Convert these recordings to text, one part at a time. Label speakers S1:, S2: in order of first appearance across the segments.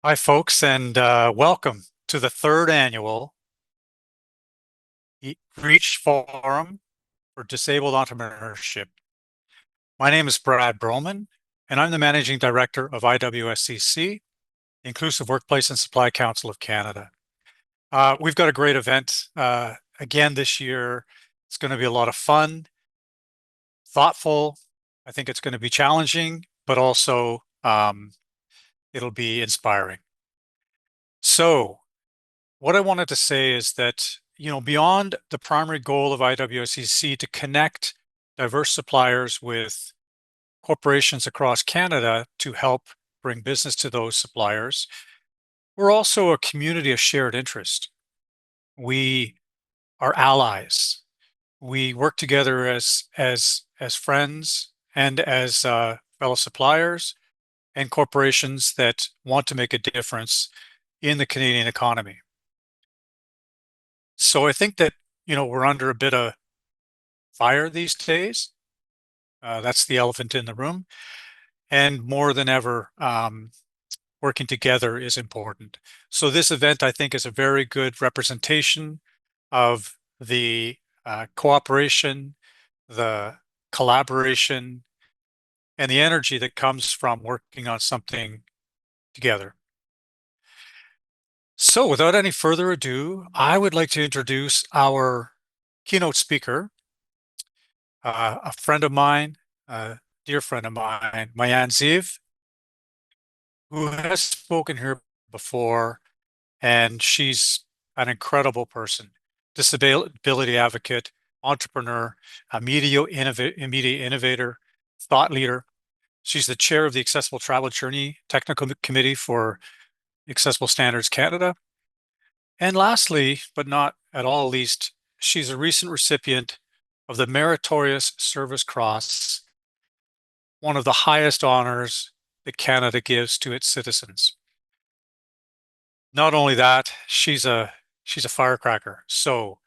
S1: Hi, folks, and welcome to the third annual Reach Forum for Disabled Entrepreneurship. My name is Brad Broman, and I'm the Managing Director of IWSCC, Inclusive Workplace and Supply Council of Canada. We've got a great event again this year. It's going to be a lot of fun, thoughtful. I think it's going to be challenging, but also it'll be inspiring. So, what I wanted to say is that, beyond the primary goal of IWSCC to connect diverse suppliers with corporations across Canada to help bring business to those suppliers, we're also a community of shared interest. We are allies. We work together as friends and as fellow suppliers and corporations that want to make a difference in the Canadian economy. So I think that, we're under a bit of fire these days. That's the elephant in the room. And more than ever, working together is important. So this event, I think, is a very good representation of the cooperation, the collaboration, and the energy that comes from working on something together. So without any further ado, I would like to introduce our keynote speaker, a friend of mine, a dear friend of mine, Mayan Ziv, who has spoken here before, and she's an incredible person, disability advocate, entrepreneur, a media innovator, thought leader. She's the chair of the Accessible Travel Journey Technical Committee for Accessible Standards Canada. And lastly, but not at all least, she's a recent recipient of the Meritorious Service Cross, one of the highest honors that Canada gives to its citizens. Not only that, she's a firecracker. So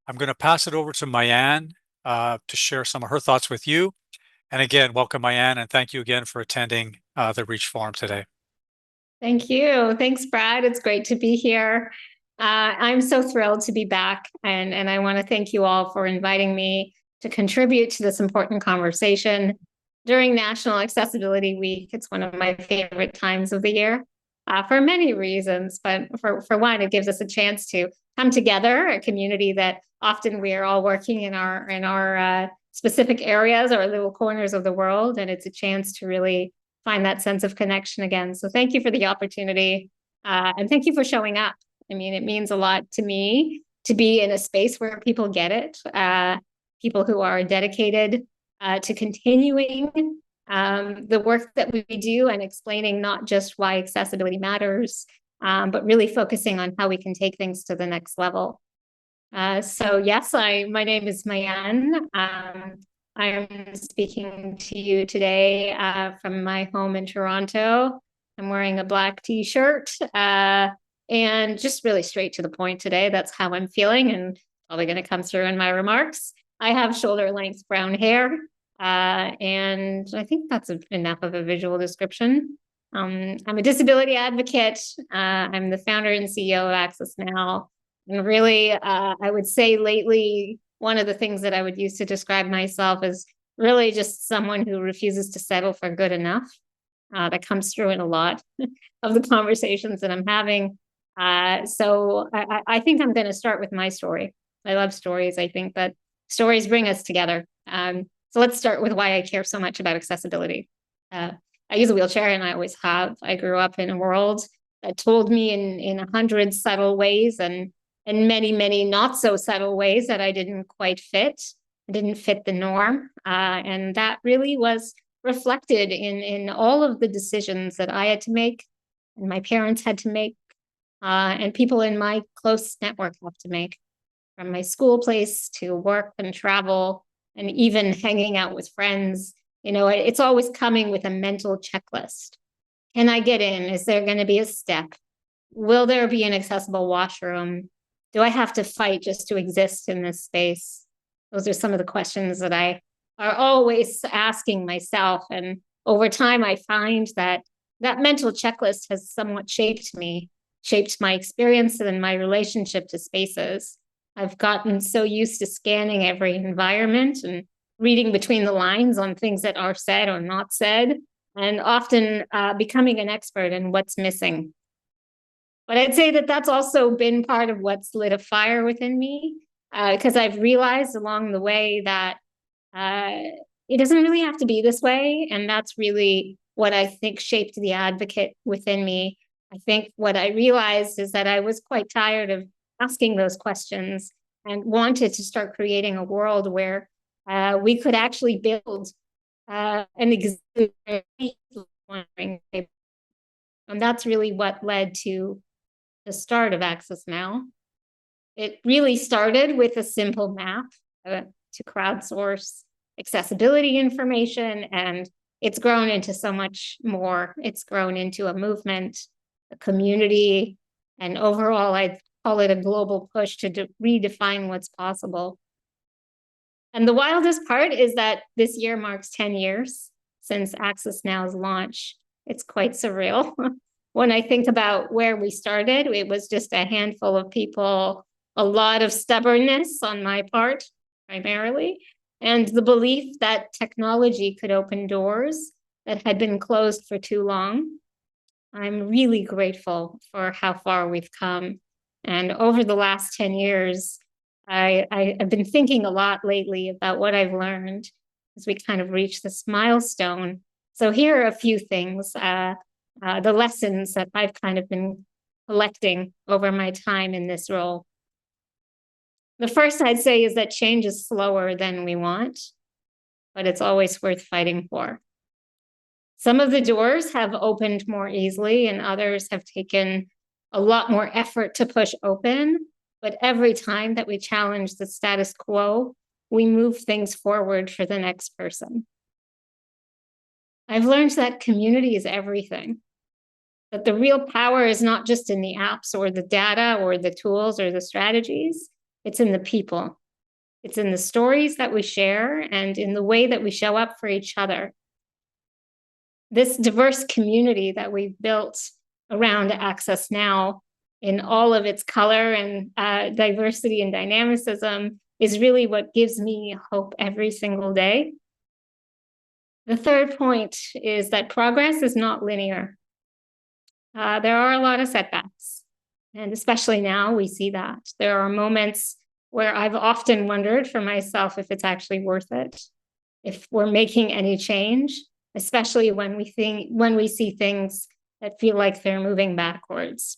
S1: I'm going to pass it over to Mayan to share some of her thoughts with you. And again, welcome, Mayan, and thank you again for attending the Reach Forum today.
S2: Thank you. Thanks, Brad. It's great to be here. I'm so thrilled to be back, and I want to thank you all for inviting me to contribute to this important conversation during National Accessibility Week. It's one of my favorite times of the year for many reasons, but for one, it gives us a chance to come together, a community that often we are all working in our specific areas or little corners of the world, and it's a chance to really find that sense of connection again. So thank you for the opportunity, and thank you for showing up. I mean, it means a lot to me to be in a space where people get it, people who are dedicated to continuing the work that we do and explaining not just why accessibility matters, but really focusing on how we can take things to the next level. So yes, my name is Mayan. I'm speaking to you today from my home in Toronto. I'm wearing a black t-shirt and just really straight to the point today. That's how I'm feeling, and probably going to come through in my remarks. I have shoulder length brown hair, and I think that's enough of a visual description. I'm a disability advocate. I'm the founder and CEO of Access Now. And really, I would say lately, one of the things that I would use to describe myself is really just someone who refuses to settle for good enough. That comes through in a lot of the conversations that I'm having. So I think I'm going to start with my story. I love stories. I think that stories bring us together. So let's start with why I care so much about accessibility. I use a wheelchair, and I always have. I grew up in a world that told me in 100 subtle ways and in many, many not so subtle ways that I didn't quite fit. I didn't fit the norm. And that really was reflected in all of the decisions that I had to make, and my parents had to make, and people in my close network have to make, from my school place to work and travel, and even hanging out with friends. It's always coming with a mental checklist. Can I get in? Is there going to be a step? Will there be an accessible washroom? Do I have to fight just to exist in this space? Those are some of the questions that I are always asking myself. And over time, I find that that mental checklist has somewhat shaped me, shaped my experience and my relationship to spaces. I've gotten so used to scanning every environment and reading between the lines on things that are said or not said, and often becoming an expert in what's missing. But I'd say that that's also been part of what's lit a fire within me, because I've realized along the way that it doesn't really have to be this way. And that's really what I think shaped the advocate within me. I think what I realized is that I was quite tired of asking those questions and wanted to start creating a world where we could actually build an existing. And that's really what led to the start of Access Now. It really started with a simple map to crowdsource accessibility information, and it's grown into so much more. It's grown into a movement, a community, and overall, I'd call it a global push to redefine what's possible. And the wildest part is that this year marks 10 years since Access Now's launch. It's quite surreal. When I think about where we started, it was just a handful of people, a lot of stubbornness on my part, primarily, and the belief that technology could open doors that had been closed for too long. I'm really grateful for how far we've come. And over the last 10 years, I've been thinking a lot lately about what I've learned as we kind of reach this milestone. So here are a few things, the lessons that I've kind of been collecting over my time in this role. The first I'd say is that change is slower than we want, but it's always worth fighting for. Some of the doors have opened more easily and others have taken a lot more effort to push open. But every time that we challenge the status quo, we move things forward for the next person. I've learned that community is everything, that the real power is not just in the apps or the data or the tools or the strategies, it's in the people. It's in the stories that we share and in the way that we show up for each other. This diverse community that we've built around Access Now in all of its color and diversity and dynamicism is really what gives me hope every single day. The third point is that progress is not linear. There are a lot of setbacks, and especially now we see that. There are moments where I've often wondered for myself if it's actually worth it, if we're making any change, especially when we see things that feel like they're moving backwards.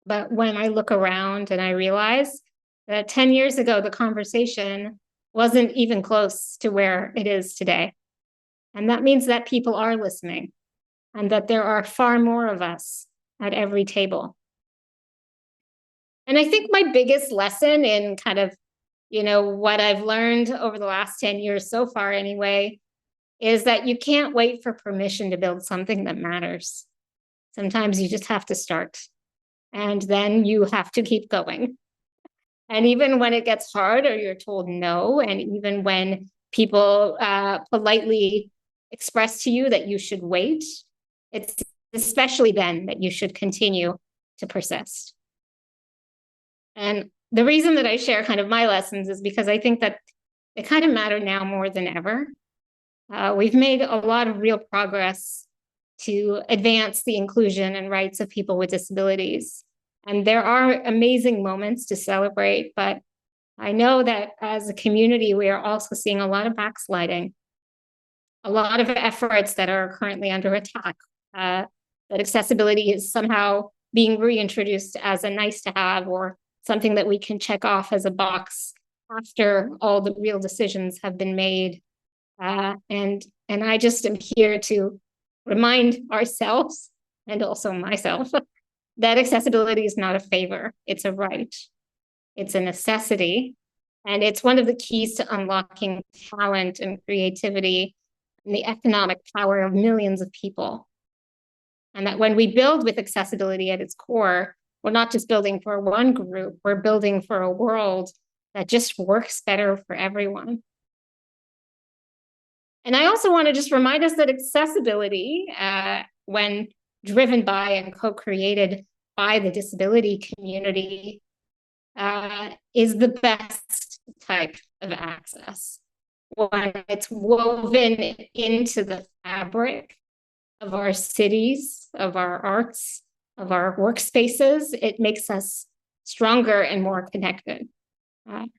S2: But when I look around and I realize that 10 years ago, the conversation wasn't even close to where it is today. And that means that people are listening and that there are far more of us at every table. And I think my biggest lesson in kind of, what I've learned over the last 10 years so far anyway, is that you can't wait for permission to build something that matters. Sometimes you just have to start. And then you have to keep going. And even when it gets hard or you're told no, and even when people politely express to you that you should wait, it's especially then that you should continue to persist. And the reason that I share kind of my lessons is because I think that they kind of matter now more than ever. We've made a lot of real progress to advance the inclusion and rights of people with disabilities. And there are amazing moments to celebrate, but I know that as a community, we are also seeing a lot of backsliding, a lot of efforts that are currently under attack, that accessibility is somehow being reintroduced as a nice to have or something that we can check off as a box after all the real decisions have been made. And I just am here to remind ourselves and also myself that accessibility is not a favor, it's a right. It's a necessity. And it's one of the keys to unlocking talent and creativity and the economic power of millions of people. And that when we build with accessibility at its core, we're not just building for one group, we're building for a world that just works better for everyone. And I also want to just remind us that accessibility when driven by and co-created by the disability community, is the best type of access. When it's woven into the fabric of our cities, of our arts, of our workspaces, it makes us stronger and more connected. And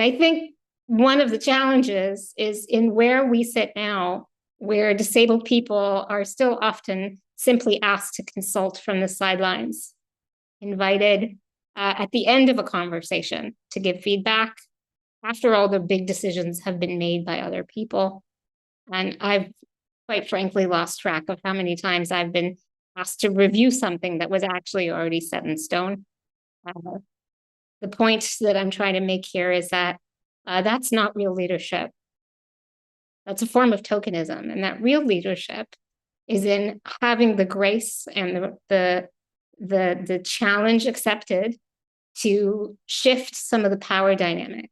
S2: I think one of the challenges is in where we sit now, where disabled people are still often simply asked to consult from the sidelines, invited at the end of a conversation to give feedback after all the big decisions have been made by other people. And I've quite frankly lost track of how many times I've been asked to review something that was actually already set in stone. The point that I'm trying to make here is that that's not real leadership. That's a form of tokenism, and that real leadership is in having the grace and the challenge accepted to shift some of the power dynamic.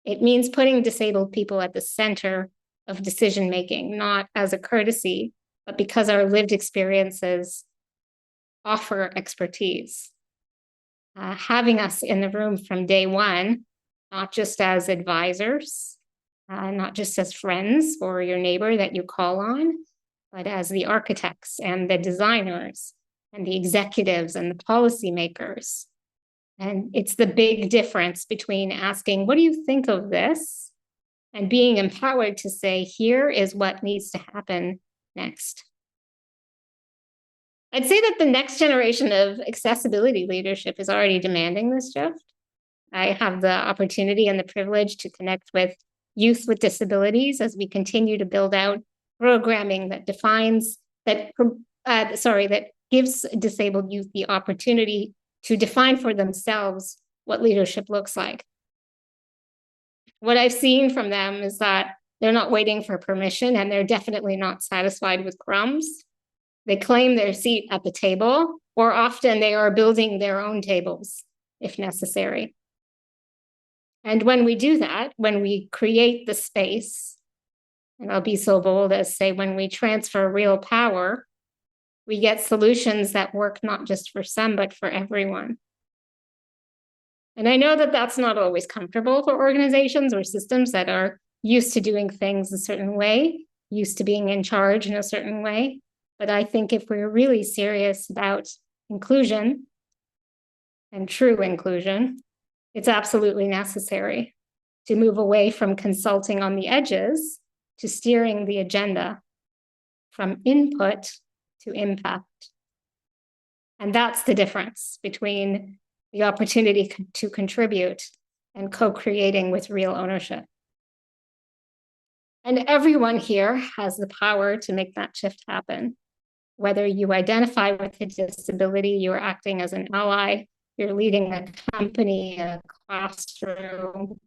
S2: It means putting disabled people at the center of decision making, not as a courtesy, but because our lived experiences offer expertise. Having us in the room from day one, not just as advisors, not just as friends or your neighbor that you call on, but as the architects and the designers and the executives and the policymakers. And it's the big difference between asking, what do you think of this? And being empowered to say, here is what needs to happen next. I'd say that the next generation of accessibility leadership is already demanding this shift. I have the opportunity and the privilege to connect with youth with disabilities as we continue to build out programming that that gives disabled youth the opportunity to define for themselves what leadership looks like. What I've seen from them is that they're not waiting for permission, and they're definitely not satisfied with crumbs. They claim their seat at the table, or often they are building their own tables if necessary. And when we do that, when we create the space, and I'll be so bold as say, when we transfer real power, we get solutions that work not just for some, but for everyone. And I know that that's not always comfortable for organizations or systems that are used to doing things a certain way, used to being in charge in a certain way. But I think if we're really serious about inclusion and true inclusion, it's absolutely necessary to move away from consulting on the edges to steering the agenda from input to impact. And that's the difference between the opportunity to contribute and co-creating with real ownership. And everyone here has the power to make that shift happen. Whether you identify with a disability, you're acting as an ally, you're leading a company, a classroom,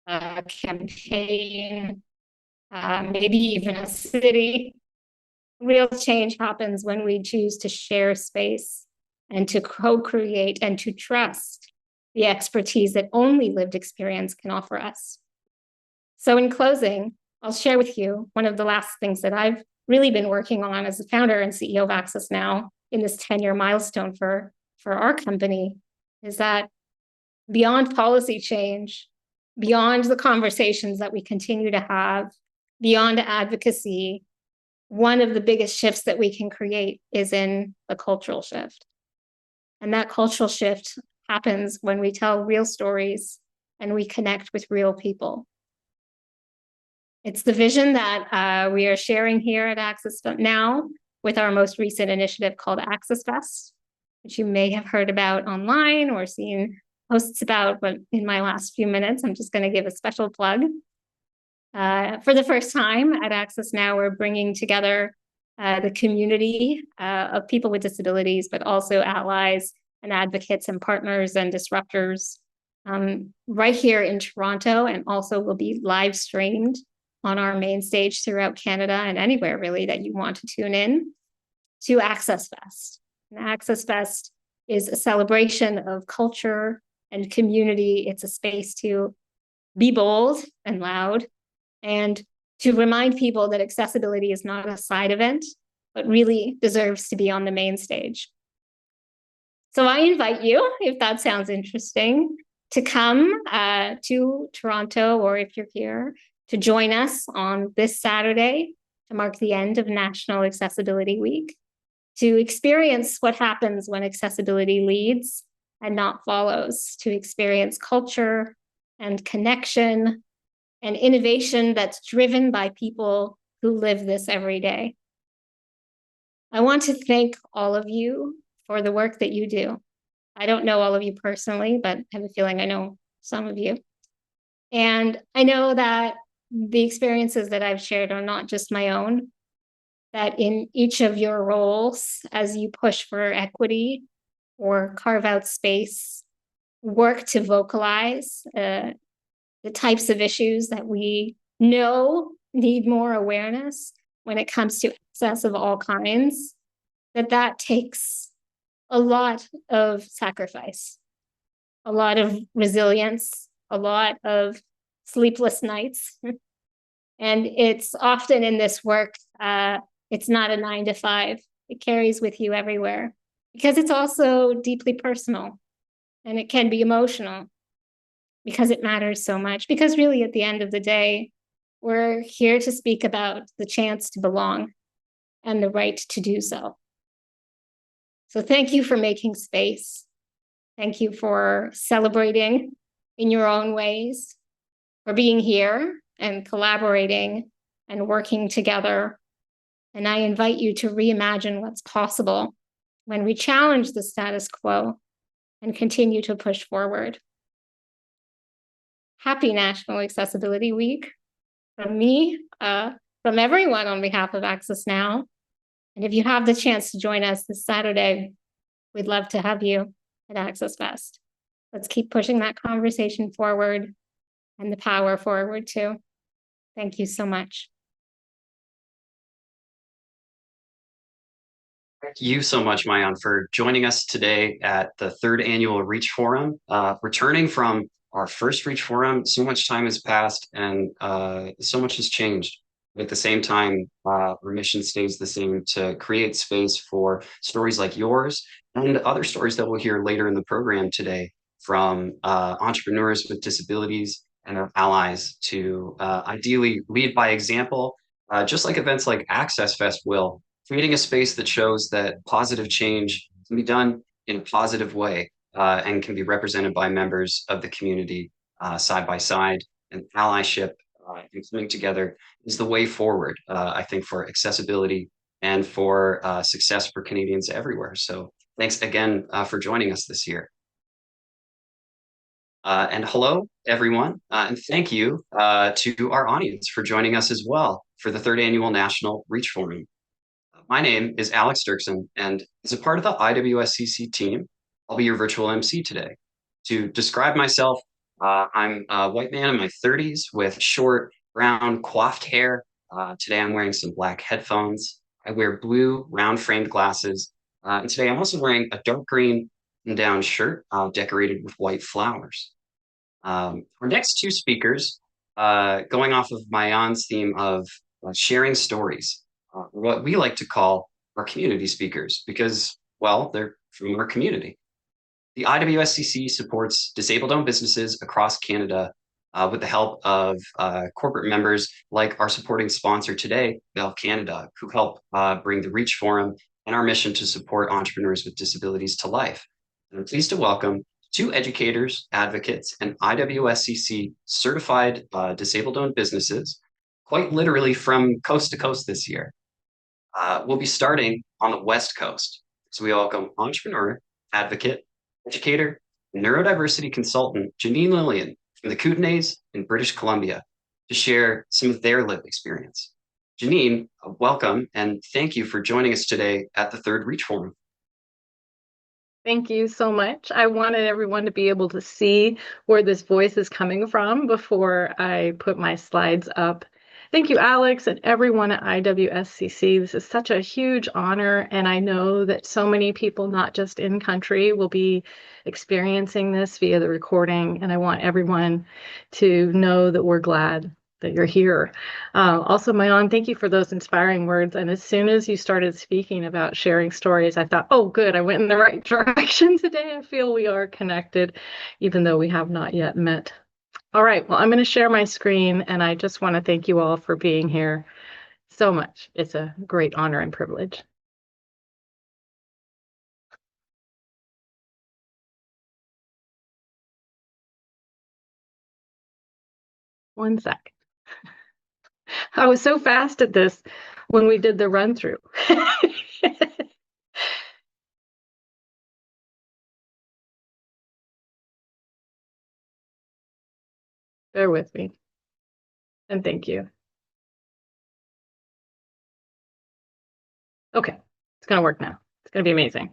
S2: a campaign, maybe even a city. Real change happens when we choose to share space and to co-create and to trust the expertise that only lived experience can offer us. So in closing, I'll share with you one of the last things that I've really been working on as the founder and CEO of Access Now in this 10-year milestone for our company, is that beyond policy change, beyond the conversations that we continue to have, beyond advocacy, one of the biggest shifts that we can create is in the cultural shift. And that cultural shift happens when we tell real stories and we connect with real people. It's the vision that we are sharing here at Access Now with our most recent initiative called Access Fest, which you may have heard about online or seen posts about, but in my last few minutes, I'm just going to give a special plug. For the first time at Access Now, we're bringing together the community of people with disabilities, but also allies and advocates and partners and disruptors right here in Toronto, and also will be live streamed on our main stage throughout Canada and anywhere really that you want to tune in to Access Fest. And Access Fest is a celebration of culture and community. It's a space to be bold and loud and to remind people that accessibility is not a side event, but really deserves to be on the main stage. So I invite you, if that sounds interesting, to come to Toronto, or if you're here, to join us on this Saturday to mark the end of National Accessibility Week, to experience what happens when accessibility leads and not follows, to experience culture and connection and innovation that's driven by people who live this every day. I want to thank all of you for the work that you do. I don't know all of you personally, but I have a feeling I know some of you. And I know that the experiences that I've shared are not just my own, that in each of your roles, as you push for equity or carve out space, work to vocalize the types of issues that we know need more awareness when it comes to access of all kinds, that takes a lot of sacrifice, a lot of resilience, a lot of sleepless nights. And it's often in this work, it's not a 9 to 5. It carries with you everywhere because it's also deeply personal, and it can be emotional because it matters so much. Because really, at the end of the day, we're here to speak about the chance to belong and the right to do so. So thank you for making space. Thank you for celebrating in your own ways, for being here and collaborating and working together. And I invite you to reimagine what's possible when we challenge the status quo and continue to push forward. Happy National Accessibility Week from me, from everyone on behalf of Access Now. And if you have the chance to join us this Saturday, we'd love to have you at Access Fest. Let's keep pushing that conversation forward and the power forward too. Thank you so much.
S3: Thank you so much, Mayan, for joining us today at the 3rd annual Reach Forum. Returning from our first Reach Forum, so much time has passed and so much has changed. At the same time, our mission stays the same, to create space for stories like yours and other stories that we'll hear later in the program today from entrepreneurs with disabilities and their allies to ideally lead by example, just like events like Access Fest will, creating a space that shows that positive change can be done in a positive way and can be represented by members of the community side by side. And allyship and coming together is the way forward, I think, for accessibility and for success for Canadians everywhere. So thanks again for joining us this year. And hello, everyone, and thank you to our audience for joining us as well for the 3rd annual National Reach Forum. My name is Alex Dirksen, and as a part of the IWSCC team, I'll be your virtual MC today. To describe myself, I'm a white man in my 30s with short, brown, coiffed hair. Today I'm wearing some black headphones. I wear blue, round-framed glasses. And today I'm also wearing a dark green down shirt decorated with white flowers. Our next 2 speakers, going off of Mayan's theme of sharing stories, what we like to call our community speakers, because, well, they're from our community. The IWSCC supports disabled-owned businesses across Canada with the help of corporate members like our supporting sponsor today, Bell Canada, who help bring the Reach Forum and our mission to support entrepreneurs with disabilities to life. And I'm pleased to welcome 2 educators, advocates, and IWSCC certified disabled-owned businesses, quite literally from coast to coast this year. We'll be starting on the West Coast. So we welcome entrepreneur, advocate, educator, and neurodiversity consultant Janine Lillian from the Kootenays in British Columbia to share some of their lived experience. Janine, welcome, and thank you for joining us today at the 3rd Reach Forum.
S4: Thank you so much. I wanted everyone to be able to see where this voice is coming from before I put my slides up. Thank you, Alex, and everyone at IWSCC. This is such a huge honor, and I know that so many people, not just in country, will be experiencing this via the recording, and I want everyone to know that we're glad that you're here. Also, Mayan, thank you for those inspiring words. And as soon as you started speaking about sharing stories, I thought, oh, good, I went in the right direction today. I feel we are connected, even though we have not yet met. All right, well, I'm going to share my screen, and I just want to thank you all for being here so much. It's a great honor and privilege. One sec. I was so fast at this when we did the run through. Bear with me. And thank you. Okay, it's going to work now. It's going to be amazing.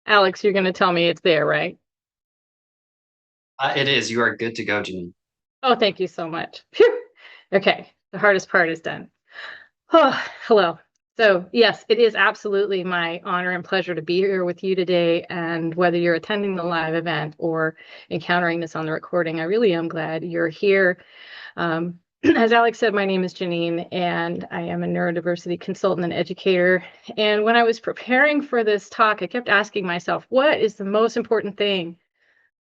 S4: Alex, you're going to tell me it's there, right?
S3: It is. You are good to go, Janine.
S4: Oh, thank you so much. Phew. Okay, the hardest part is done. Oh, hello. So yes, it is absolutely my honor and pleasure to be here with you today. And whether you're attending the live event or encountering this on the recording, I really am glad you're here. As Alex said, my name is Janine, and I am a neurodiversity consultant and educator. And when I was preparing for this talk, I kept asking myself, what is the most important thing?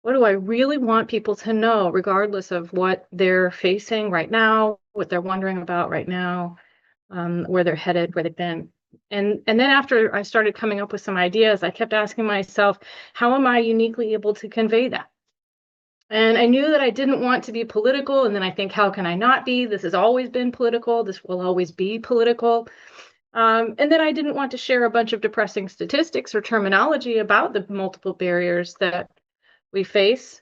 S4: What do I really want people to know, regardless of what they're facing right now, what they're wondering about right now, where they're headed, where they've been? And then after I started coming up with some ideas, I kept asking myself, how am I uniquely able to convey that? And I knew that I didn't want to be political. And then I think, how can I not be? This has always been political. This will always be political. And then I didn't want to share a bunch of depressing statistics or terminology about the multiple barriers that we face.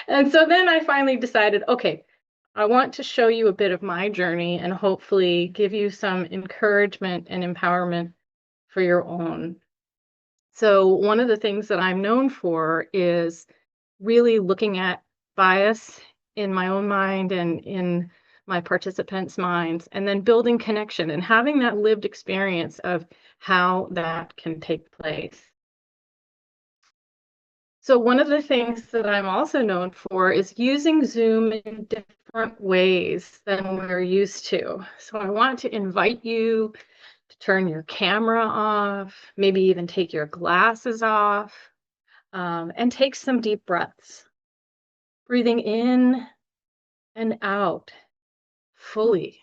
S4: And so then I finally decided, okay, I want to show you a bit of my journey and hopefully give you some encouragement and empowerment for your own. So one of the things that I'm known for is really looking at bias in my own mind and in my participants' minds, and then building connection and having that lived experience of how that can take place. So one of the things that I'm also known for is using Zoom in different ways than we're used to. So I want to invite you to turn your camera off, maybe even take your glasses off, and take some deep breaths. Breathing in and out fully.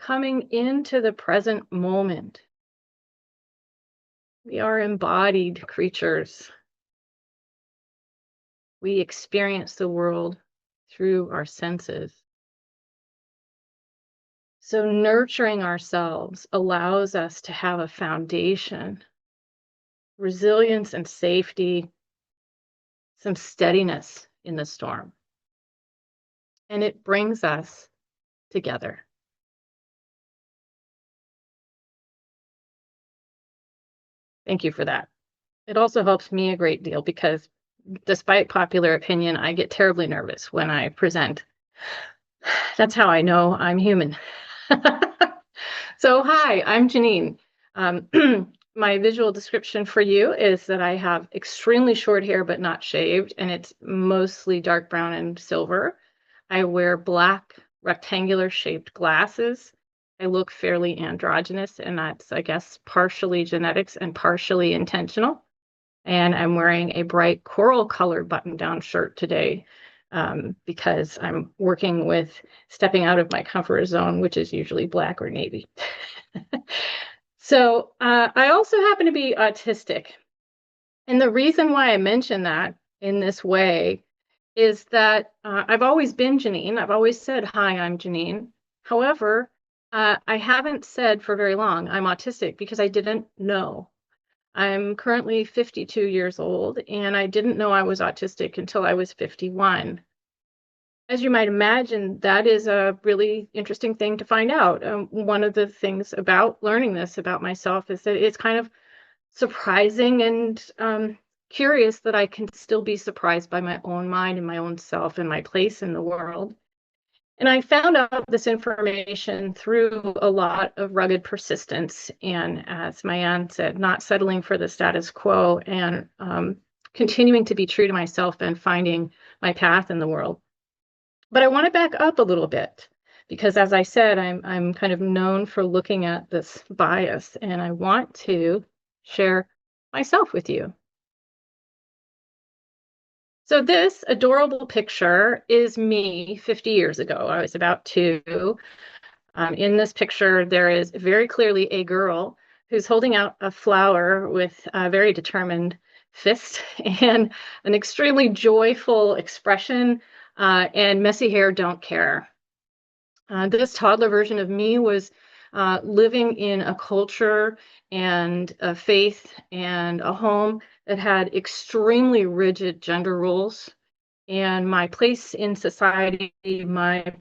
S4: Coming into the present moment. We are embodied creatures. We experience the world through our senses. So nurturing ourselves allows us to have a foundation, resilience and safety, some steadiness in the storm. And it brings us together. Thank you for that. It also helps me a great deal because despite popular opinion, I get terribly nervous when I present. That's how I know I'm human. So hi, I'm Janine. My visual description for you is that I have extremely short hair, but not shaved, and it's mostly dark brown and silver. I wear black rectangular shaped glasses. I look fairly androgynous, and that's, I guess, partially genetics and partially intentional. And I'm wearing a bright coral colored button-down shirt today because I'm working with stepping out of my comfort zone, which is usually black or navy. So I also happen to be autistic. And the reason why I mention that in this way is that I've always been Janine. I've always said, hi, I'm Janine. However, I haven't said for very long I'm autistic because I didn't know. I'm currently 52 years old, and I didn't know I was autistic until I was 51. As you might imagine, that is a really interesting thing to find out. One of the things about learning this about myself is that it's kind of surprising and curious that I can still be surprised by my own mind and my own self and my place in the world. And I found out this information through a lot of rugged persistence and, as my aunt said, not settling for the status quo and continuing to be true to myself and finding my path in the world. But I want to back up a little bit because, as I said, I'm kind of known for looking at this bias, and I want to share myself with you. So this adorable picture is me 50 years ago. I was about 2. In this picture, there is very clearly a girl who's holding out a flower with a very determined fist and an extremely joyful expression, and messy hair don't care. This toddler version of me was living in a culture and a faith and a home that had extremely rigid gender roles. And my place in society, my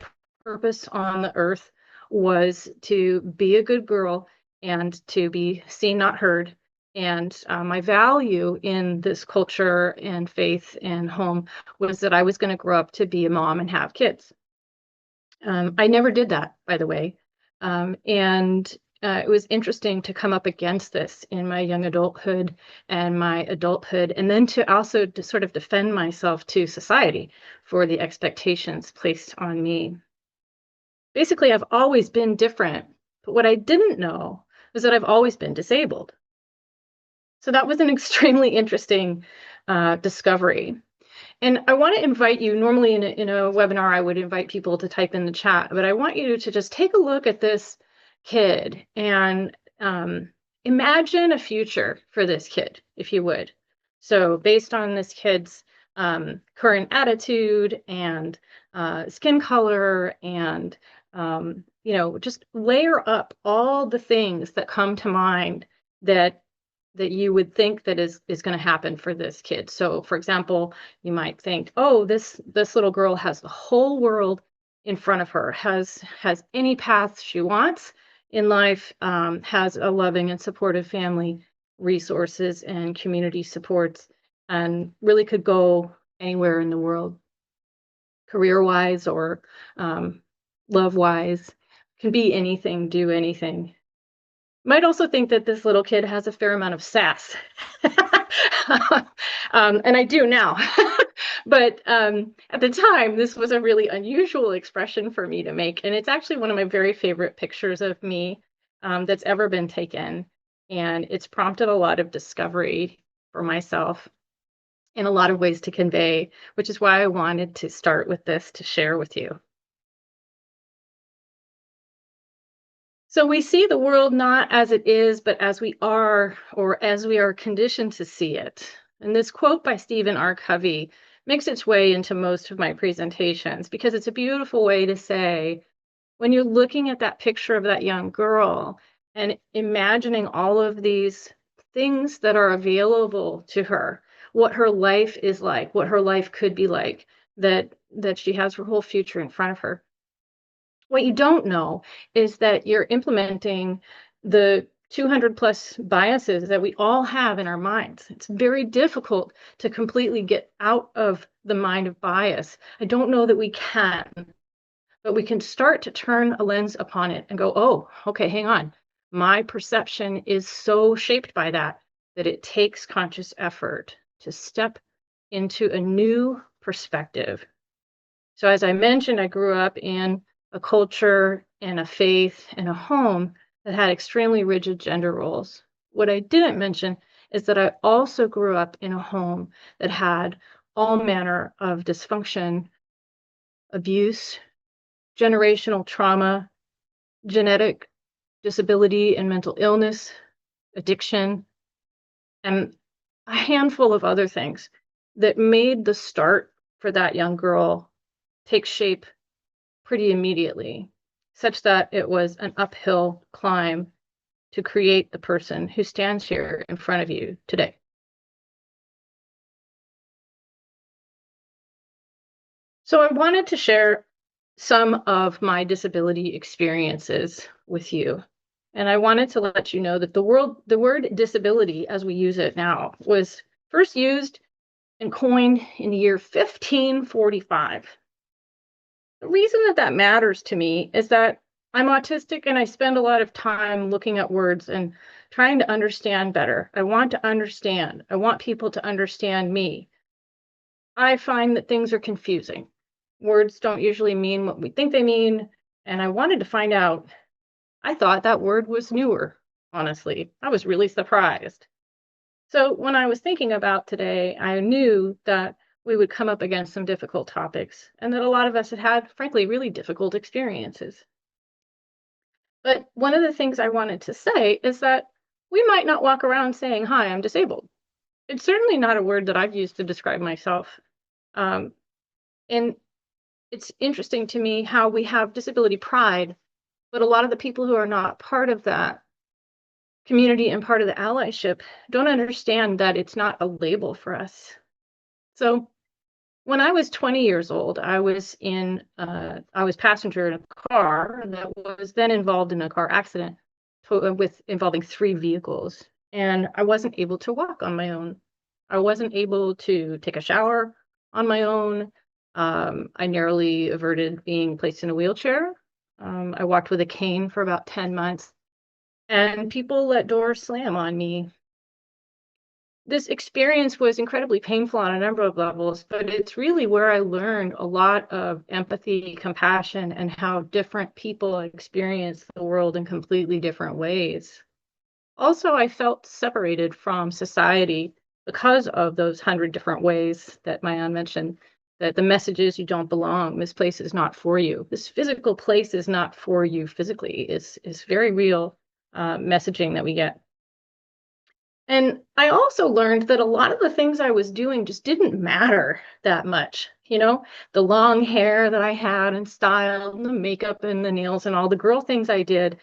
S4: purpose on the earth was to be a good girl and to be seen, not heard. And my value in this culture and faith and home was that I was going to grow up to be a mom and have kids. I never did that, by the way. It was interesting to come up against this in my young adulthood and my adulthood, and then to also to sort of defend myself to society for the expectations placed on me. Basically, I've always been different, but what I didn't know was that I've always been disabled. So that was an extremely interesting discovery. And I want to invite you, normally in a webinar, I would invite people to type in the chat, but I want you to just take a look at this kid and imagine a future for this kid, if you would. So based on this kid's current attitude and skin color and, just layer up all the things that come to mind that you would think that is going to happen for this kid. So for example, you might think, oh, this little girl has the whole world in front of her, has any path she wants in life, has a loving and supportive family, resources and community supports, and really could go anywhere in the world, career-wise or love-wise, can be anything, do anything. Might also think that this little kid has a fair amount of sass. And I do now. But at the time, this was a really unusual expression for me to make. And it's actually one of my very favorite pictures of me that's ever been taken. And it's prompted a lot of discovery for myself in a lot of ways to convey, which is why I wanted to start with this to share with you. So we see the world not as it is, but as we are, or as we are conditioned to see it. And this quote by Stephen R. Covey makes its way into most of my presentations because it's a beautiful way to say, when you're looking at that picture of that young girl and imagining all of these things that are available to her, what her life is like, what her life could be like, that she has her whole future in front of her. What you don't know is that you're implementing the 200 plus biases that we all have in our minds. It's very difficult to completely get out of the mind of bias. I don't know that we can, but we can start to turn a lens upon it and go, oh, okay, hang on. My perception is so shaped by that it takes conscious effort to step into a new perspective. So as I mentioned, I grew up in a culture and a faith and a home that had extremely rigid gender roles. What I didn't mention is that I also grew up in a home that had all manner of dysfunction, abuse, generational trauma, genetic disability and mental illness, addiction, and a handful of other things that made the start for that young girl take shape pretty immediately, such that it was an uphill climb to create the person who stands here in front of you today. So I wanted to share some of my disability experiences with you. And I wanted to let you know that the word disability, as we use it now, was first used and coined in the year 1545. The reason that matters to me is that I'm autistic and I spend a lot of time looking at words and trying to understand better. I want to understand. I want people to understand me. I find that things are confusing. Words don't usually mean what we think they mean. And I wanted to find out. I thought that word was newer, honestly. I was really surprised. So when I was thinking about today, I knew that we would come up against some difficult topics and that a lot of us had had, frankly, really difficult experiences. But one of the things I wanted to say is that we might not walk around saying, "Hi, I'm disabled." It's certainly not a word that I've used to describe myself. And it's interesting to me how we have disability pride, but a lot of the people who are not part of that community and part of the allyship don't understand that it's not a label for us. So when I was 20 years old, I was passenger in a car that was then involved in a car accident involving 3 vehicles. And I wasn't able to walk on my own. I wasn't able to take a shower on my own. I narrowly averted being placed in a wheelchair. I walked with a cane for about 10 months. And people let doors slam on me. This experience was incredibly painful on a number of levels, but it's really where I learned a lot of empathy, compassion, and how different people experience the world in completely different ways. Also, I felt separated from society because of those 100 different ways that Mayan mentioned, that the message is you don't belong. This place is not for you. This physical place is not for you physically. Is very real messaging that we get. And I also learned that a lot of the things I was doing just didn't matter that much. You know, the long hair that I had and style, and the makeup and the nails and all the girl things I did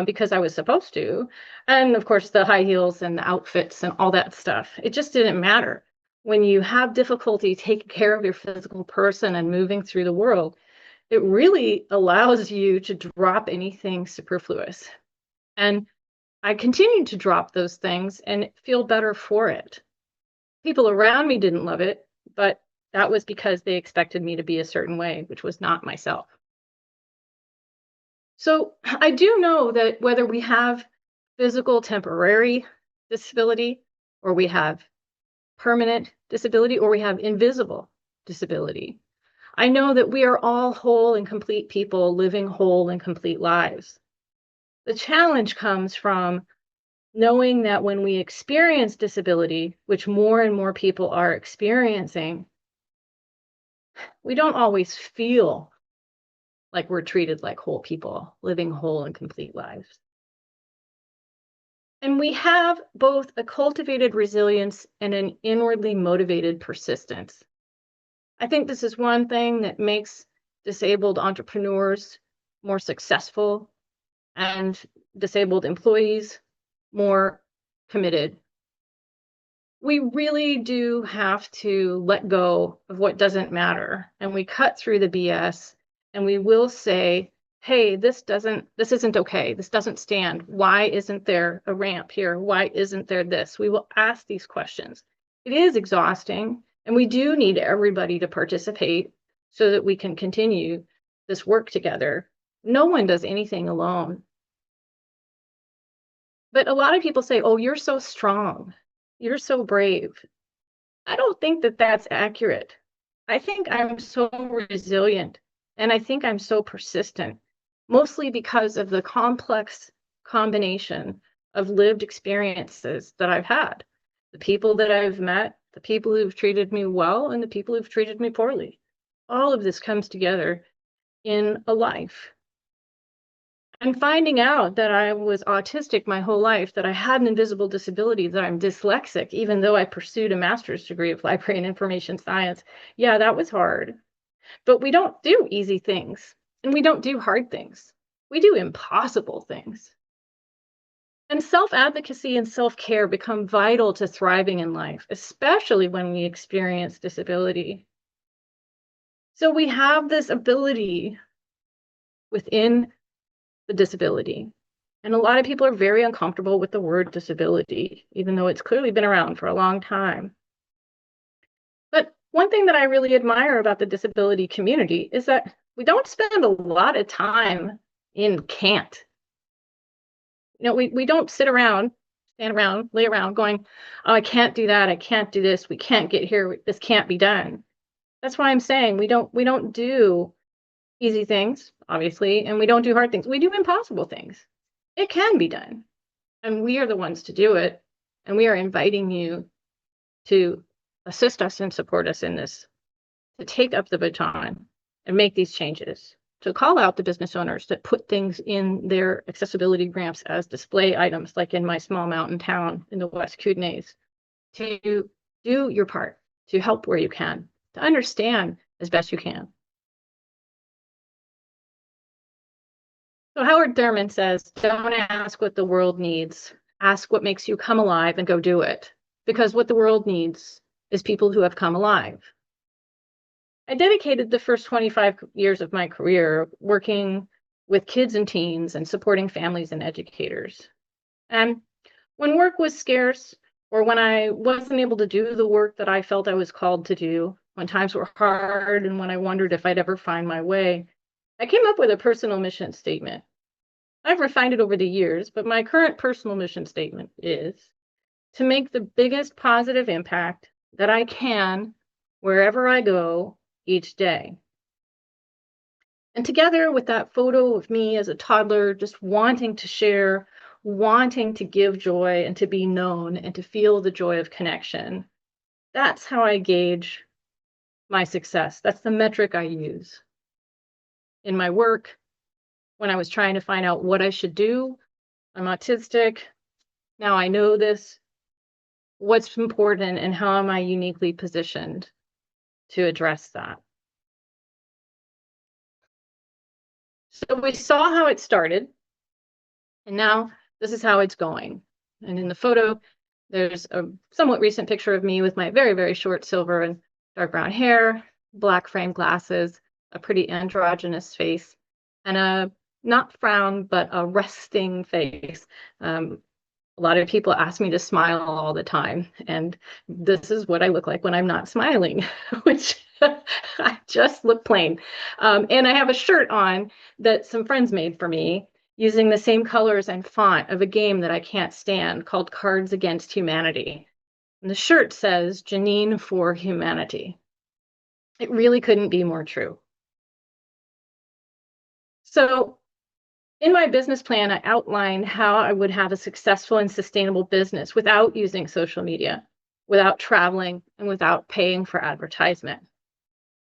S4: because I was supposed to. And of course, the high heels and the outfits and all that stuff. It just didn't matter. When you have difficulty taking care of your physical person and moving through the world, it really allows you to drop anything superfluous. And I continued to drop those things and feel better for it. People around me didn't love it, but that was because they expected me to be a certain way, which was not myself. So I do know that whether we have physical temporary disability, or we have permanent disability, or we have invisible disability, I know that we are all whole and complete people living whole and complete lives. The challenge comes from knowing that when we experience disability, which more and more people are experiencing, we don't always feel like we're treated like whole people, living whole and complete lives. And we have both a cultivated resilience and an inwardly motivated persistence. I think this is one thing that makes disabled entrepreneurs more successful and disabled employees more committed. We really do have to let go of what doesn't matter, and we cut through the BS, and we will say, hey, this isn't okay. This doesn't stand. Why isn't there a ramp here? Why isn't there this? We will ask these questions. It is exhausting, and we do need everybody to participate so that we can continue this work together. No one does anything alone. But a lot of people say, oh, you're so strong. You're so brave. I don't think that that's accurate. I think I'm so resilient, and I think I'm so persistent, mostly because of the complex combination of lived experiences that I've had, the people that I've met, the people who've treated me well, and the people who've treated me poorly. All of this comes together in a life. And finding out that I was autistic my whole life, that I had an invisible disability, that I'm dyslexic, even though I pursued a master's degree of library and information science, yeah, that was hard. But we don't do easy things, and we don't do hard things. We do impossible things. And self-advocacy and self-care become vital to thriving in life, especially when we experience disability. So we have this ability within the disability. And a lot of people are very uncomfortable with the word disability, even though it's clearly been around for a long time. But one thing that I really admire about the disability community is that we don't spend a lot of time in can't. You know, we don't sit around stand around, lay around going, oh, I can't do that. I can't do this. We can't get here. This can't be done. That's why I'm saying we don't do easy things, obviously, and we don't do hard things. We do impossible things. It can be done. And we are the ones to do it. And we are inviting you to assist us and support us in this, to take up the baton and make these changes, to call out the business owners that put things in their accessibility ramps as display items, like in my small mountain town in the West Kootenays, to do your part, to help where you can, to understand as best you can. So Howard Thurman says, don't ask what the world needs. Ask what makes you come alive and go do it. Because what the world needs is people who have come alive. I dedicated the first 25 years of my career working with kids and teens and supporting families and educators. And when work was scarce, or when I wasn't able to do the work that I felt I was called to do, when times were hard and when I wondered if I'd ever find my way, I came up with a personal mission statement. I've refined it over the years, but my current personal mission statement is to make the biggest positive impact that I can wherever I go each day. And together with that photo of me as a toddler, just wanting to share, wanting to give joy and to be known and to feel the joy of connection, that's how I gauge my success. That's the metric I use in my work. When I was trying to find out what I should do, I'm autistic. Now I know this. What's important and how am I uniquely positioned to address that? So we saw how it started, and now this is how it's going. And in the photo, there's a somewhat recent picture of me with my very, very short silver and dark brown hair, black frame glasses, a pretty androgynous face, and a not frown, but a resting face. A lot of people ask me to smile all the time, and this is what I look like when I'm not smiling, which I just look plain. And I have a shirt on that some friends made for me using the same colors and font of a game that I can't stand called Cards Against Humanity. And the shirt says Janine for Humanity. It really couldn't be more true. So in my business plan, I outlined how I would have a successful and sustainable business without using social media, without traveling, and without paying for advertisement.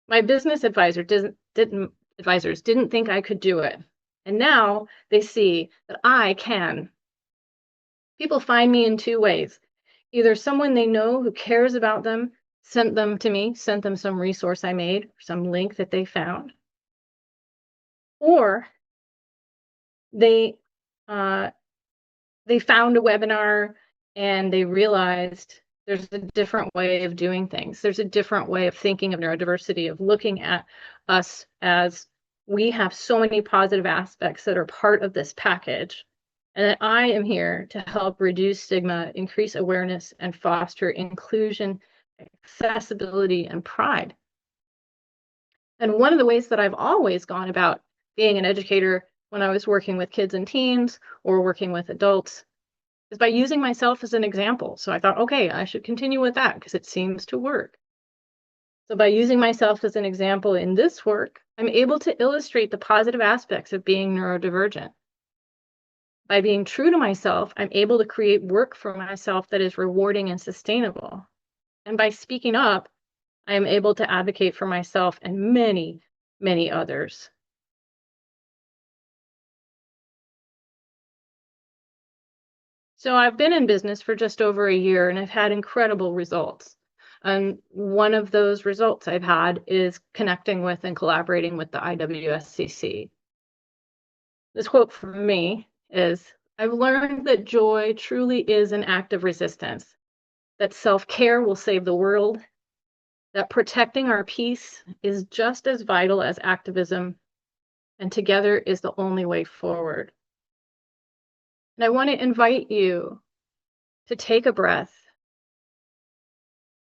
S4: My business advisors didn't think I could do it. And now they see that I can. People find me in two ways. Either someone they know who cares about them sent them to me, sent them some resource I made, some link that they found, or they found a webinar and they realized there's a different way of doing things. There's a different way of thinking of neurodiversity, of looking at us as we have so many positive aspects that are part of this package, and that I am here to help reduce stigma, increase awareness, and foster inclusion, accessibility, and pride. And one of the ways that I've always gone about being an educator when I was working with kids and teens or working with adults is by using myself as an example. So I thought, okay, I should continue with that because it seems to work. So by using myself as an example in this work, I'm able to illustrate the positive aspects of being neurodivergent. By being true to myself, I'm able to create work for myself that is rewarding and sustainable. And by speaking up, I am able to advocate for myself and many, many others. So I've been in business for just over a year and I've had incredible results. And one of those results I've had is connecting with and collaborating with the IWSCC. This quote from me is, I've learned that joy truly is an act of resistance, that self-care will save the world, that protecting our peace is just as vital as activism, and together is the only way forward. And I want to invite you to take a breath.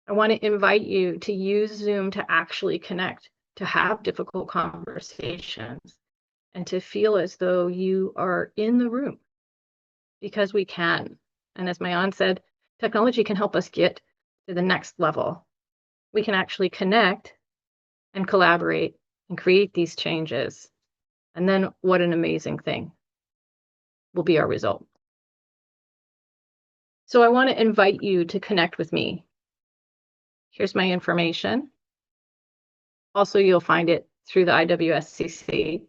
S4: I want to invite you to use Zoom to actually connect, to have difficult conversations, and to feel as though you are in the room, because we can. And as Mayan said, technology can help us get to the next level. We can actually connect and collaborate and create these changes. And then what an amazing thing will be our result. So I want to invite you to connect with me. Here's my information. Also, you'll find it through the IWSCC.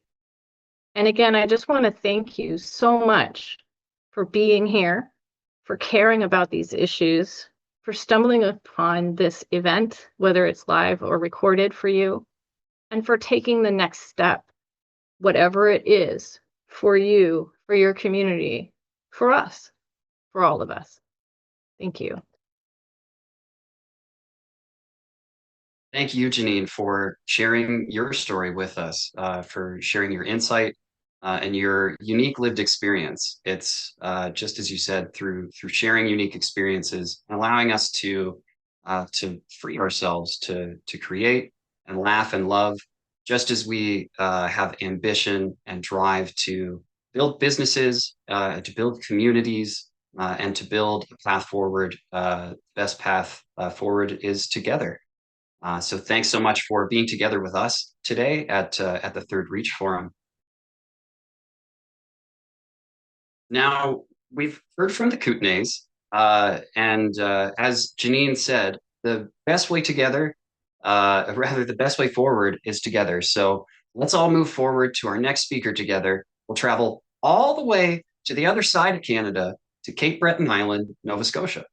S4: And again, I just want to thank you so much for being here, for caring about these issues, for stumbling upon this event, whether it's live or recorded for you, and for taking the next step, whatever it is, for you, for your community, for us, for all of us. Thank you.
S3: Thank you, Janine, for sharing your story with us, for sharing your insight and your unique lived experience. It's just as you said, through sharing unique experiences, allowing us to free ourselves to create and laugh and love, just as we have ambition and drive to build businesses, to build communities, and to build a path forward. Best path forward is together. So thanks so much for being together with us today at the Third Reach Forum. Now, we've heard from the Kootenays, and as Janine said, the best way together, the best way forward is together. So let's all move forward to our next speaker together. We'll travel all the way to the other side of Canada, to Cape Breton Island, Nova Scotia.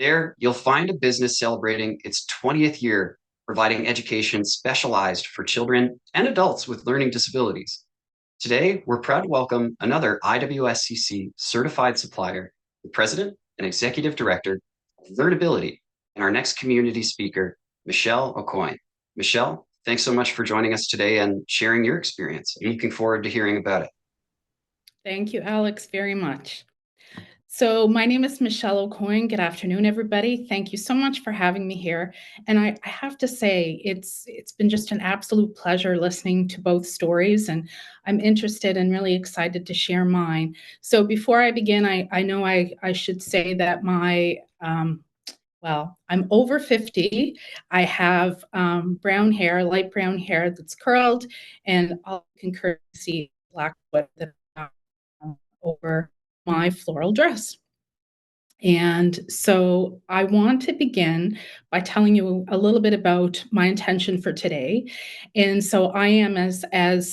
S3: There, you'll find a business celebrating its 20th year, providing education specialized for children and adults with learning disabilities. Today, we're proud to welcome another IWSCC certified supplier, the President and Executive Director of Learnability, and our next community speaker, Michelle Aucoin. Michelle, thanks so much for joining us today and sharing your experience. I'm looking forward to hearing about it.
S5: Thank you, Alex, very much. So my name is Michelle Aucoin. Good afternoon, everybody. Thank you so much for having me here. And I have to say, it's been just an absolute pleasure listening to both stories, and I'm interested and really excited to share mine. So before I begin, I know I should say that well, I'm over 50. I have brown hair, light brown hair that's curled, and all you can currently see black with over my floral dress. And so I want to begin by telling you a little bit about my intention for today. And so I am, as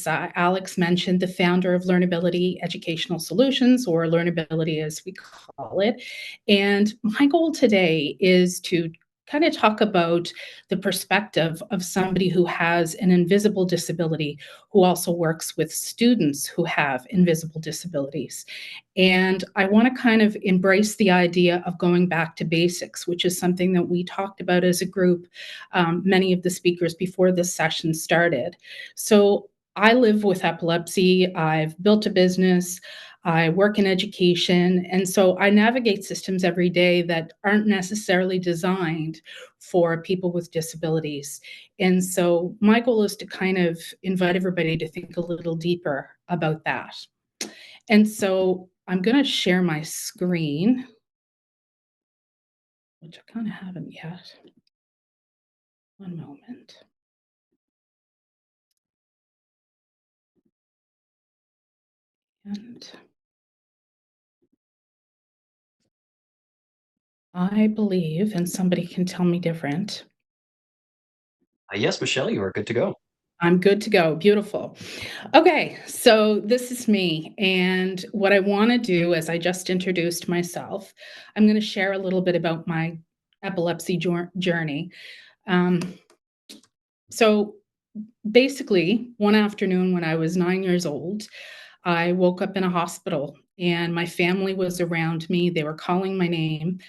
S5: Alex mentioned, the founder of Learnability Educational Solutions, or Learnability as we call it. And my goal today is to kind of talk about the perspective of somebody who has an invisible disability, who also works with students who have invisible disabilities. And I want to kind of embrace the idea of going back to basics, which is something that we talked about as a group, many of the speakers before this session started. So I live with epilepsy. I've built a business. I work in education. And so I navigate systems every day that aren't necessarily designed for people with disabilities. And so my goal is to kind of invite everybody to think a little deeper about that. And so I'm going to share my screen, which I kind of haven't yet. One moment. And I believe, and somebody can tell me different.
S3: Yes, Michelle, you are good to go.
S5: I'm good to go. Beautiful. Okay, so this is me. And what I want to do, as I just introduced myself, I'm going to share a little bit about my epilepsy journey. So basically, one afternoon when I was 9 years old, I woke up in a hospital and my family was around me. They were calling my name,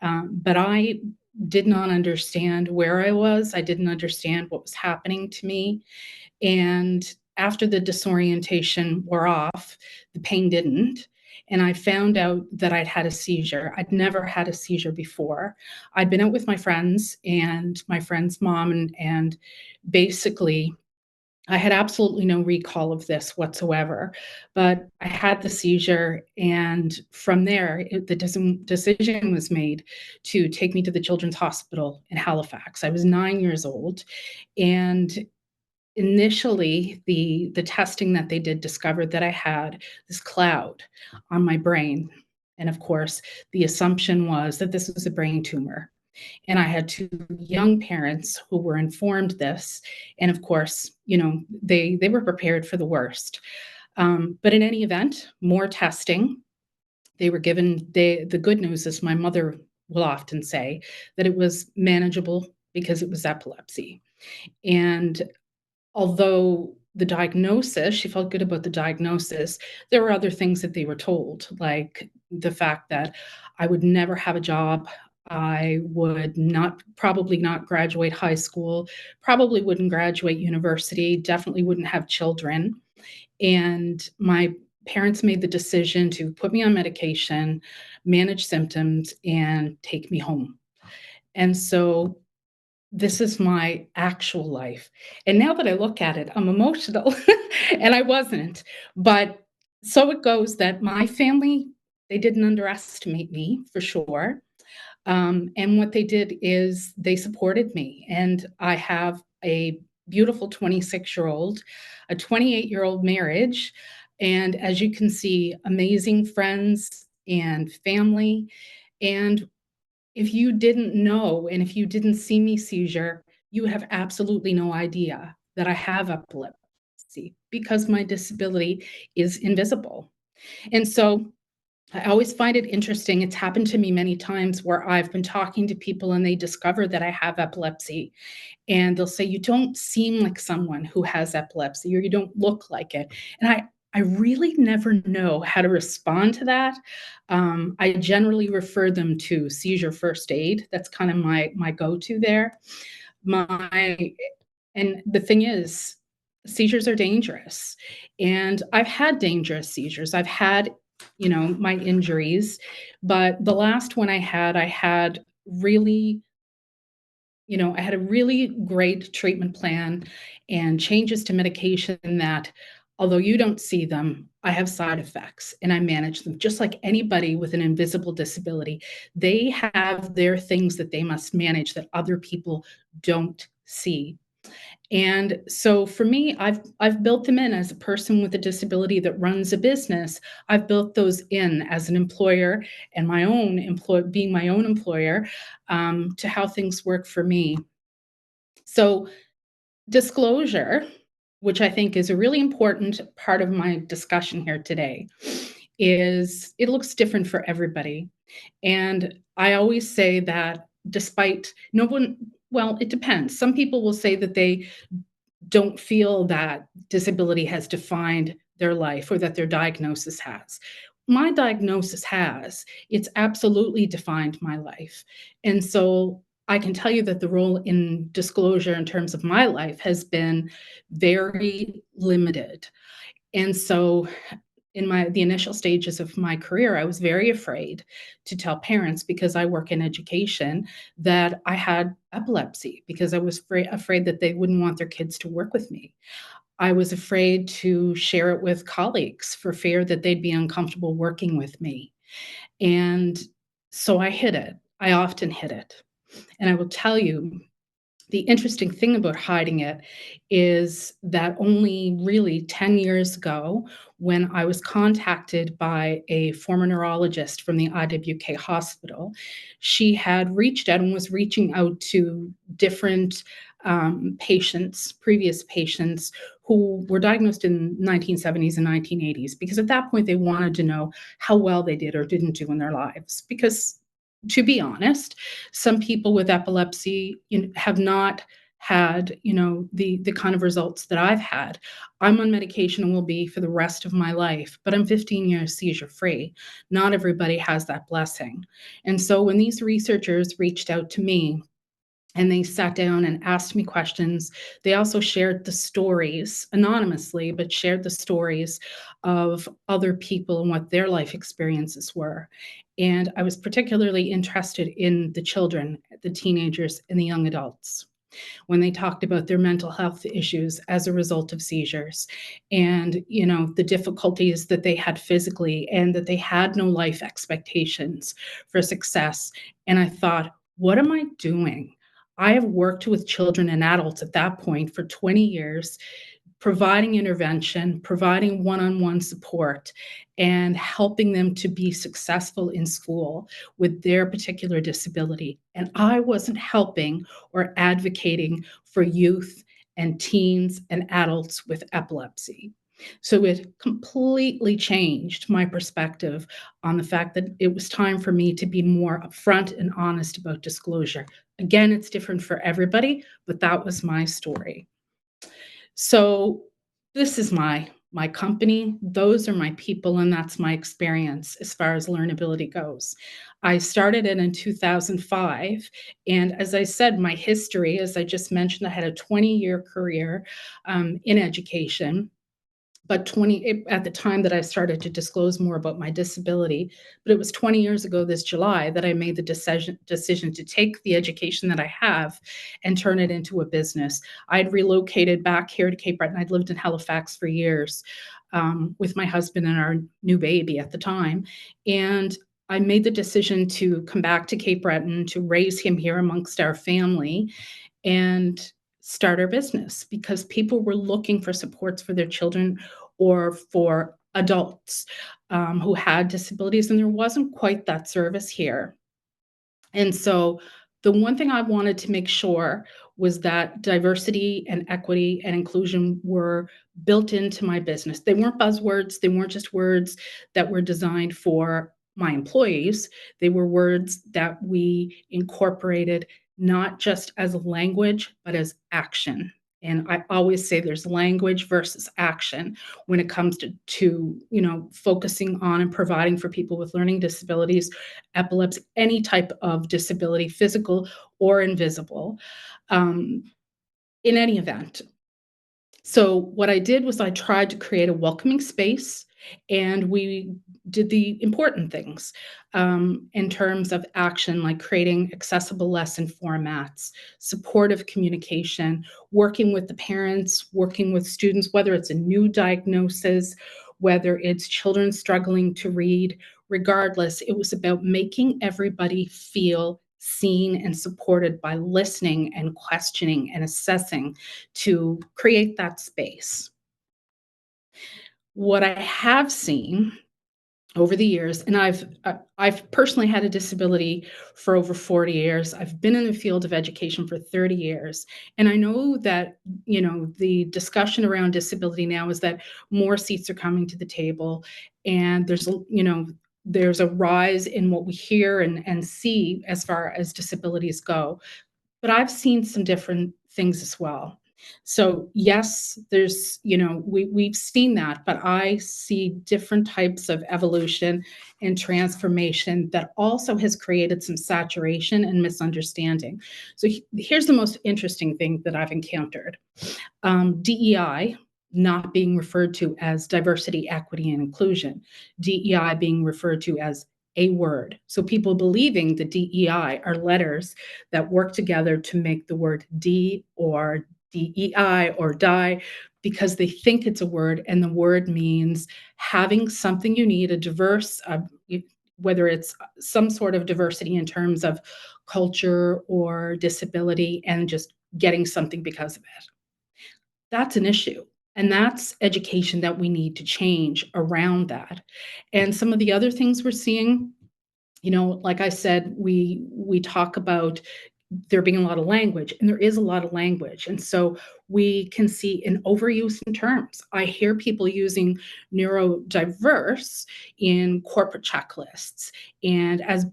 S5: but I did not understand where I was. I didn't understand what was happening to me. And after the disorientation wore off, the pain didn't. And I found out that I'd had a seizure. I'd never had a seizure before. I'd been out with my friends and my friend's mom, and basically I had absolutely no recall of this whatsoever, but I had the seizure, and from there, the decision was made to take me to the Children's Hospital in Halifax. I was 9 years old, and initially, the testing that they did discovered that I had this cloud on my brain, and of course, the assumption was that this was a brain tumor. And I had two young parents who were informed this, and of course, they were prepared for the worst. But in any event, more testing. They were given. The good news is my mother will often say that it was manageable because it was epilepsy. And although the diagnosis, she felt good about the diagnosis, there were other things that they were told, like the fact that I would never have a job. I would probably not graduate high school, probably wouldn't graduate university, definitely wouldn't have children. And my parents made the decision to put me on medication, manage symptoms, and take me home. And so this is my actual life. And now that I look at it, I'm emotional, and I wasn't. But so it goes that my family, they didn't underestimate me for sure. And what they did is they supported me. And I have a beautiful 26-year-old, a 28-year-old marriage. And as you can see, amazing friends and family. And if you didn't know, and if you didn't see me seizure, you have absolutely no idea that I have epilepsy because my disability is invisible. And so I always find it interesting. It's happened to me many times where I've been talking to people and they discover that I have epilepsy. And they'll say, "You don't seem like someone who has epilepsy, or you don't look like it." And I really never know how to respond to that. I generally refer them to seizure first aid. That's kind of my go-to there. My and the thing is, seizures are dangerous. And I've had dangerous seizures. I've had, my injuries, but the last one I had really, I had a really great treatment plan and changes to medication that, although you don't see them, I have side effects and I manage them just like anybody with an invisible disability. They have their things that they must manage that other people don't see. And so for me, I've built them in as a person with a disability that runs a business. I've built those in as an employer and being my own employer, to how things work for me. So disclosure, which I think is a really important part of my discussion here today, is it looks different for everybody. And I always say that despite no one, well, it depends. Some people will say that they don't feel that disability has defined their life or that their diagnosis has. My diagnosis has. It's absolutely defined my life. And so I can tell you that the role in disclosure in terms of my life has been very limited. And so in the initial stages of my career, I was very afraid to tell parents, because I work in education, that I had epilepsy, because I was afraid that they wouldn't want their kids to work with me. I was afraid to share it with colleagues for fear that they'd be uncomfortable working with me. And so I hid it. I often hid it. And I will tell you, the interesting thing about hiding it is that only really 10 years ago, when I was contacted by a former neurologist from the IWK hospital, she had reached out and was reaching out to different previous patients who were diagnosed in 1970s and 1980s, because at that point they wanted to know how well they did or didn't do in their lives. Because to be honest, some people with epilepsy have not had, the kind of results that I've had. I'm on medication and will be for the rest of my life, but I'm 15 years seizure free. Not everybody has that blessing. And so when these researchers reached out to me and they sat down and asked me questions, they also shared the stories anonymously, but shared the stories of other people and what their life experiences were. And I was particularly interested in the children, the teenagers, and the young adults. when they talked about their mental health issues as a result of seizures, and the difficulties that they had physically, and that they had no life expectations for success. And I thought, what am I doing? I have worked with children and adults at that point for 20 years, providing intervention, providing one-on-one support, and helping them to be successful in school with their particular disability. And I wasn't helping or advocating for youth and teens and adults with epilepsy. So it completely changed my perspective on the fact that it was time for me to be more upfront and honest about disclosure. Again, it's different for everybody, but that was my story. So this is my company, those are my people, and that's my experience as far as learnability goes. I started it in 2005, and as I said, my history, as I just mentioned, I had a 20-year career in education. But at the time that I started to disclose more about my disability, but it was 20 years ago this July that I made the decision to take the education that I have and turn it into a business. I'd relocated back here to Cape Breton. I'd lived in Halifax for years with my husband and our new baby at the time. And I made the decision to come back to Cape Breton to raise him here amongst our family and start our business, because people were looking for supports for their children or for adults who had disabilities, and there wasn't quite that service here. And so the one thing I wanted to make sure was that diversity and equity and inclusion were built into my business. They weren't buzzwords. They weren't just words that were designed for my employees. They were words that we incorporated not just as language, but as action. And I always say there's language versus action when it comes to focusing on and providing for people with learning disabilities, epilepsy, any type of disability, physical or invisible, in any event. So what I did was I tried to create a welcoming space, and we did the important things in terms of action, like creating accessible lesson formats, supportive communication, working with the parents, working with students, whether it's a new diagnosis, whether it's children struggling to read. Regardless, it was about making everybody feel seen and supported by listening and questioning and assessing to create that space. What I have seen over the years, and I've personally had a disability for over 40 years. I've been in the field of education for 30 years. And I know that, the discussion around disability now is that more seats are coming to the table, and there's a rise in what we hear and see as far as disabilities go. But I've seen some different things as well. So yes, there's, we've seen that, but I see different types of evolution and transformation that also has created some saturation and misunderstanding. So here's the most interesting thing that I've encountered. DEI not being referred to as diversity, equity, and inclusion. DEI being referred to as a word. So people believing the DEI are letters that work together to make the word D or DEI or die, because they think it's a word, and the word means having something you need, a diverse, whether it's some sort of diversity in terms of culture or disability, and just getting something because of it. That's an issue. And that's education that we need to change around that. And some of the other things we're seeing, like I said, we talk about there being a lot of language, and there is a lot of language. And so we can see an overuse in terms. I hear people using neurodiverse in corporate checklists and as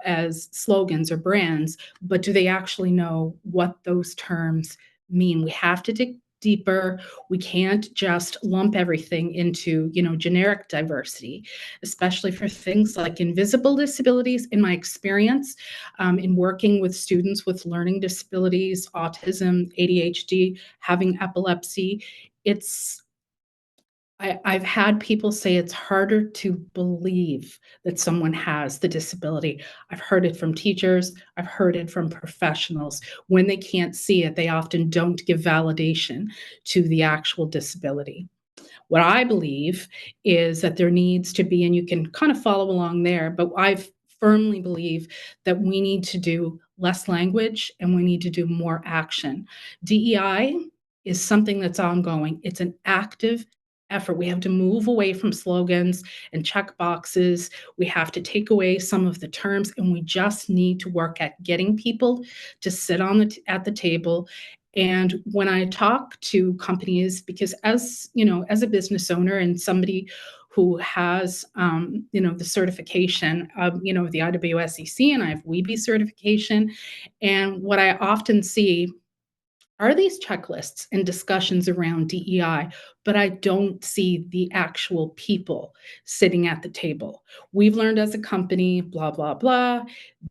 S5: as slogans or brands, but do they actually know what those terms mean? We have to dig deeper. We can't just lump everything into, generic diversity, especially for things like invisible disabilities. In my experience, in working with students with learning disabilities, autism, ADHD, having epilepsy, it's I've had people say it's harder to believe that someone has the disability. I've heard it from teachers, I've heard it from professionals. When they can't see it, they often don't give validation to the actual disability. What I believe is that there needs to be, and you can kind of follow along there, but I firmly believe that we need to do less language and we need to do more action. DEI is something that's ongoing. It's an active effort. We have to move away from slogans and check boxes. We have to take away some of the terms, and we just need to work at getting people to sit on at the table. And when I talk to companies, because as you know, as a business owner and somebody who has the certification of the IWSCC, and I have WEB certification, and what I often see are these checklists and discussions around DEI, but I don't see the actual people sitting at the table. We've learned as a company, blah, blah, blah.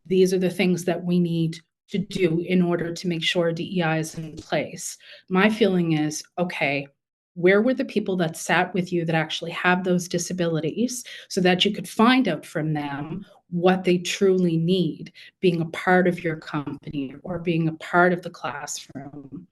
S5: These are the things that we need to do in order to make sure DEI is in place. My feeling is, okay, where were the people that sat with you that actually have those disabilities so that you could find out from them what they truly need being a part of your company or being a part of the classroom?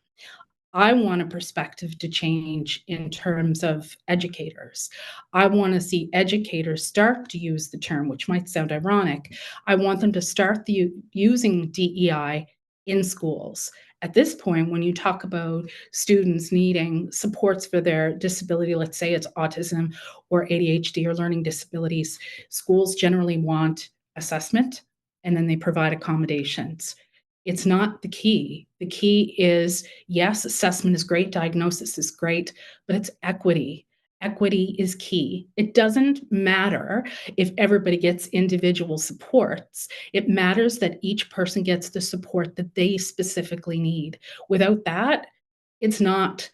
S5: I want a perspective to change in terms of educators. I want to see educators start to use the term, which might sound ironic. I want them to start using DEI in schools. At this point, when you talk about students needing supports for their disability, let's say it's autism or ADHD or learning disabilities, schools generally want assessment and then they provide accommodations. It's not the key. The key is, yes, assessment is great, diagnosis is great, but it's equity. Equity is key. It doesn't matter if everybody gets individual supports. It matters that each person gets the support that they specifically need. Without that, it's not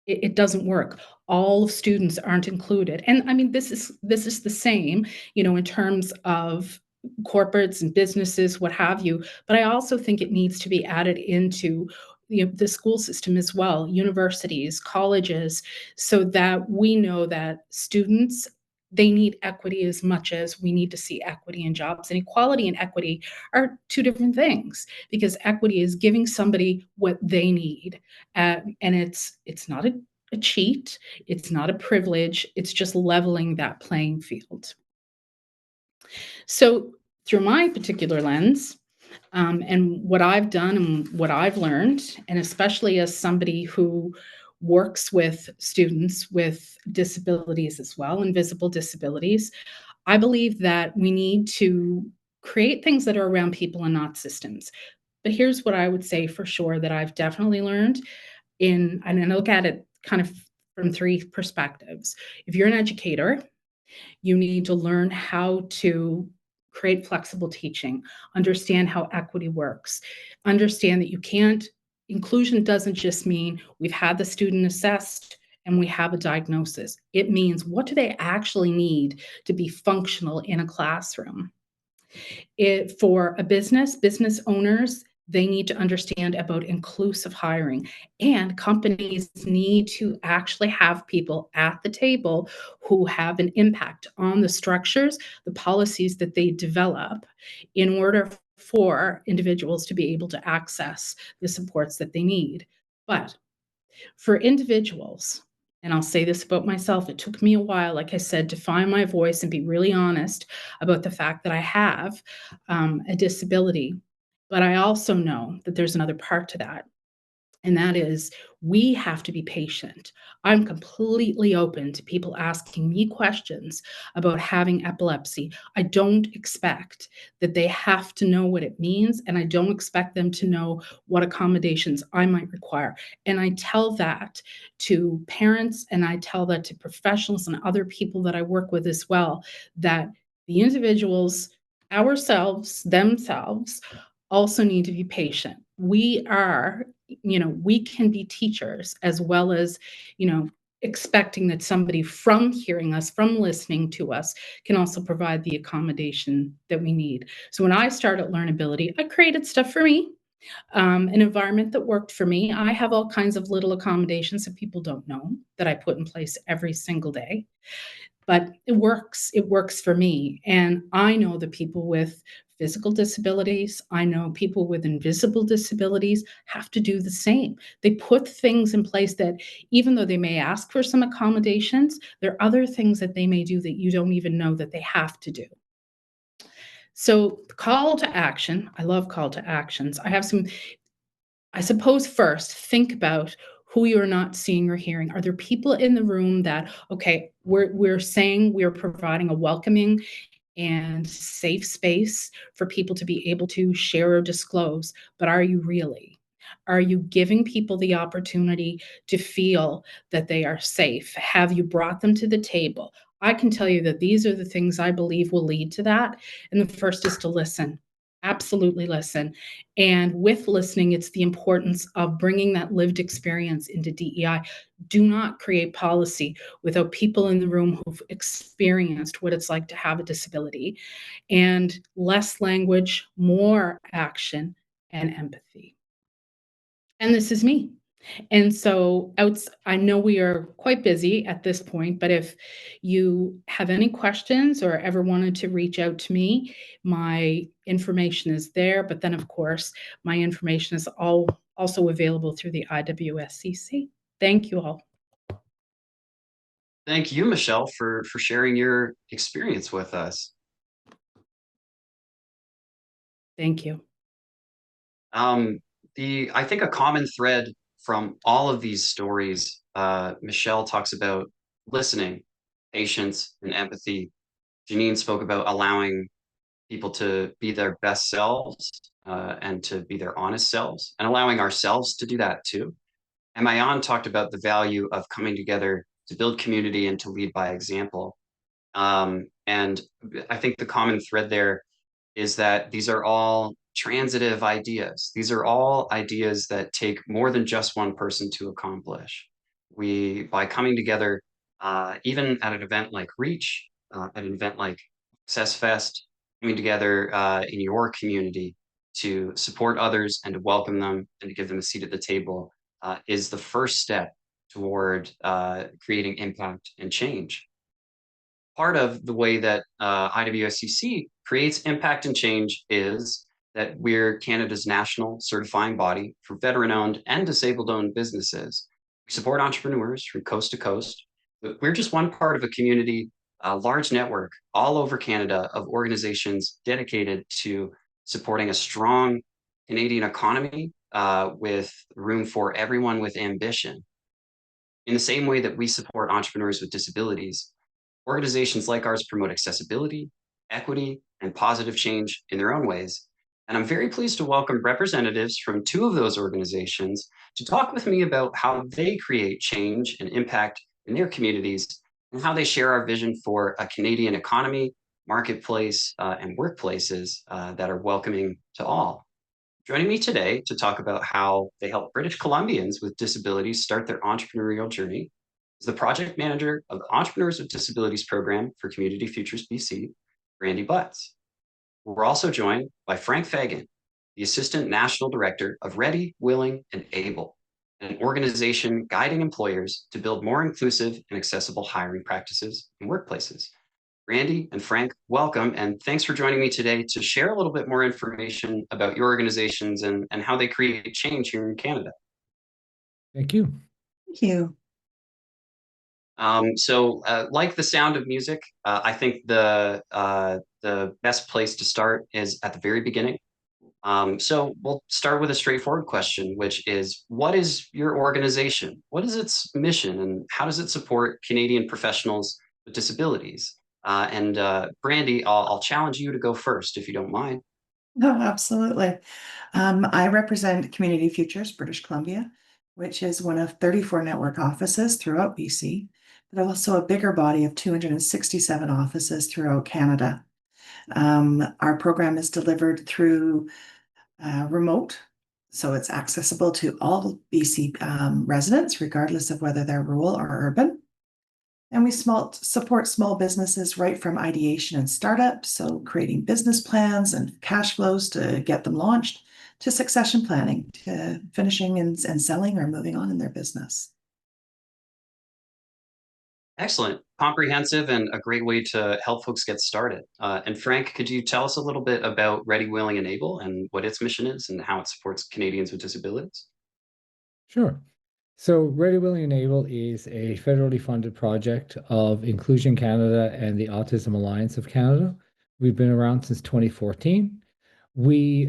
S5: it doesn't work. All students aren't included. And I mean, this is the same, in terms of corporates and businesses, what have you. But I also think it needs to be added into the school system as well, universities, colleges, so that we know that students, they need equity as much as we need to see equity in jobs. And equality and equity are two different things, because equity is giving somebody what they need. And it's not a cheat, it's not a privilege, it's just leveling that playing field. So through my particular lens, and what I've done and what I've learned, and especially as somebody who works with students with disabilities as well, invisible disabilities, I believe that we need to create things that are around people and not systems. But here's what I would say for sure that I've definitely learned and I look at it kind of from three perspectives. If you're an educator, you need to learn how to create flexible teaching, understand how equity works, understand that inclusion doesn't just mean we've had the student assessed and we have a diagnosis. It means, what do they actually need to be functional in a classroom? For a business owners, they need to understand about inclusive hiring, and companies need to actually have people at the table who have an impact on the structures, the policies that they develop in order for individuals to be able to access the supports that they need. But for individuals, and I'll say this about myself, it took me a while, like I said, to find my voice and be really honest about the fact that I have a disability. But I also know that there's another part to that. And that is, we have to be patient. I'm completely open to people asking me questions about having epilepsy. I don't expect that they have to know what it means, and I don't expect them to know what accommodations I might require. And I tell that to parents, and I tell that to professionals and other people that I work with as well, that the individuals, ourselves, themselves, also need to be patient. We can be teachers as well as, expecting that somebody from hearing us, from listening to us, can also provide the accommodation that we need. So when I started Learnability, I created stuff for me. An environment that worked for me. I have all kinds of little accommodations that people don't know that I put in place every single day. But it works. It works for me. And I know the people with physical disabilities, I know people with invisible disabilities have to do the same. They put things in place that even though they may ask for some accommodations, there are other things that they may do that you don't even know that they have to do. So, call to action. I love call to actions. I have some, I suppose, first, think about who you're not seeing or hearing. Are there people in the room that, okay, we're saying we're providing a welcoming and safe space for people to be able to share or disclose, but are you really? Are you giving people the opportunity to feel that they are safe? Have you brought them to the table? I can tell you that these are the things I believe will lead to that. And the first is to listen. Absolutely listen. And with listening, it's the importance of bringing that lived experience into DEI. Do not create policy without people in the room who've experienced what it's like to have a disability. And less language, more action and empathy. And this is me. And so I know we are quite busy at this point, but if you have any questions or ever wanted to reach out to me, my information is there. But then, of course, my information is also available through the IWSCC. Thank you all.
S3: Thank you, Michelle, for sharing your experience with us.
S5: Thank you.
S3: I think a common thread from all of these stories, Michelle talks about listening, patience, and empathy. Janine spoke about allowing people to be their best selves and to be their honest selves, and allowing ourselves to do that too. And Mayan talked about the value of coming together to build community and to lead by example. And I think the common thread there is that these are all transitive ideas. These are all ideas that take more than just one person to accomplish. By coming together, even at an event like Reach, at an event like Access Fest, coming together in your community to support others and to welcome them and to give them a seat at the table is the first step toward creating impact and change. Part of the way that IWSCC creates impact and change is that we're Canada's national certifying body for veteran-owned and disabled-owned businesses. We support entrepreneurs from coast to coast, but we're just one part of a community, a large network all over Canada of organizations dedicated to supporting a strong Canadian economy with room for everyone with ambition. In the same way that we support entrepreneurs with disabilities, organizations like ours promote accessibility, equity, and positive change in their own ways. And I'm very pleased to welcome representatives from two of those organizations to talk with me about how they create change and impact in their communities and how they share our vision for a Canadian economy, marketplace, and workplaces that are welcoming to all. Joining me today to talk about how they help British Columbians with disabilities start their entrepreneurial journey is the project manager of the Entrepreneurs with Disabilities Program for Community Futures BC, Randy Butts. We're also joined by Frank Fagan, the Assistant National Director of Ready, Willing, and Able, an organization guiding employers to build more inclusive and accessible hiring practices in workplaces. Randy and Frank, welcome, and thanks for joining me today to share a little bit more information about your organizations and how they create change here in Canada.
S6: Thank you.
S7: Thank you.
S3: Like the sound of music, I think the best place to start is at the very beginning. So we'll start with a straightforward question, which is, what is your organization? What is its mission, and how does it support Canadian professionals with disabilities? Brandy, I'll challenge you to go first, if you don't mind.
S7: No, absolutely. I represent Community Futures, British Columbia, which is one of 34 network offices throughout BC, but also a bigger body of 267 offices throughout Canada. Our program is delivered through remote, so it's accessible to all BC residents, regardless of whether they're rural or urban. And we support small businesses right from ideation and startup, so creating business plans and cash flows to get them launched, to succession planning, to finishing and selling or moving on in their business.
S3: Excellent, comprehensive, and a great way to help folks get started. And Frank, could you tell us a little bit about Ready, Willing, and Able and what its mission is and how it supports Canadians with disabilities?
S6: Sure. So Ready, Willing, and Able is a federally funded project of Inclusion Canada and the Autism Alliance of Canada. We've been around since 2014. We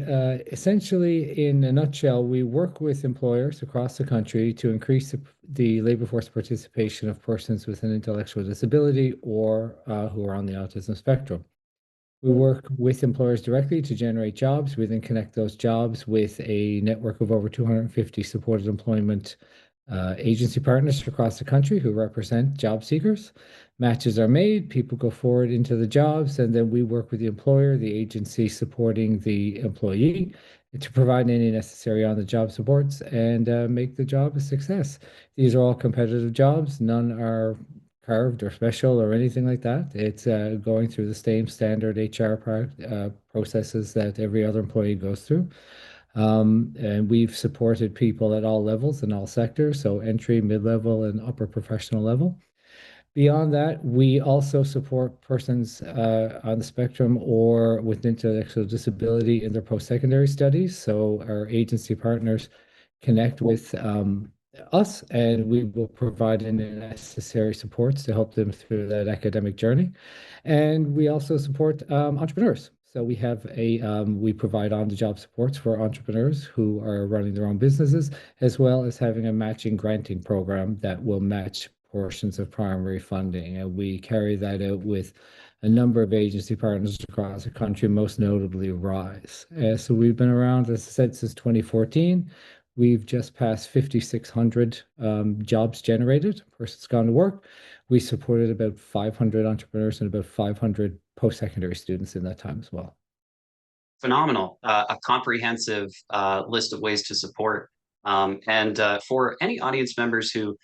S6: essentially, in a nutshell, we work with employers across the country to increase the labor force participation of persons with an intellectual disability or who are on the autism spectrum. We work with employers directly to generate jobs. We then connect those jobs with a network of over 250 supported employment agency partners across the country who represent job seekers. Matches are made, people go forward into the jobs, and then we work with the employer, the agency supporting the employee to provide any necessary on-the-job supports and make the job a success. These are all competitive jobs. None are carved or special or anything like that. It's going through the same standard HR processes that every other employee goes through. And we've supported people at all levels in all sectors, so entry, mid-level, and upper professional level. Beyond that, we also support persons on the spectrum or with intellectual disability in their post-secondary studies. So our agency partners connect with us, and we will provide any necessary supports to help them through that academic journey. And we also support entrepreneurs. So we have we provide on-the-job supports for entrepreneurs who are running their own businesses, as well as having a matching granting program that will match portions of primary funding. And we carry that out with a number of agency partners across the country, most notably RISE. So we've been around, as I said, since 2014. We've just passed 5,600 jobs generated, persons gone to work. We supported about 500 entrepreneurs and about 500 post-secondary students in that time as well.
S3: Phenomenal, a comprehensive list of ways to support. And for any audience members who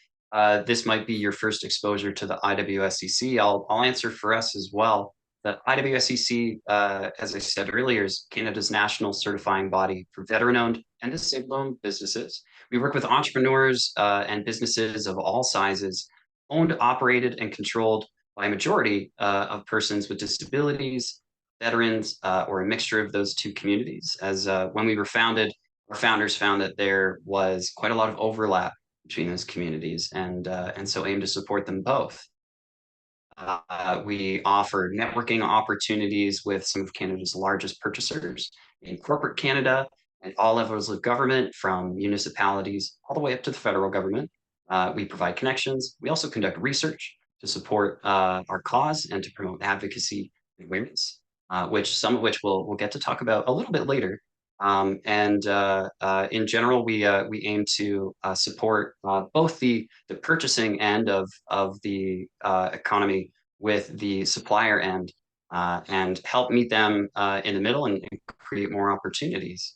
S3: this might be your first exposure to the IWSCC, I'll answer for us as well. The IWSCC, as I said earlier, is Canada's national certifying body for veteran-owned and disabled-owned businesses. We work with entrepreneurs and businesses of all sizes, owned, operated, and controlled by a majority of persons with disabilities, veterans, or a mixture of those two communities. As when we were founded, our founders found that there was quite a lot of overlap between those communities, and so aim to support them both. We offer networking opportunities with some of Canada's largest purchasers in corporate Canada and all levels of government, from municipalities all the way up to the federal government. We provide connections. We also conduct research to support our cause and to promote advocacy and awareness, some of which we'll get to talk about a little bit later. In general, we aim to support both the purchasing end of the economy with the supplier end, and help meet them in the middle and create more opportunities.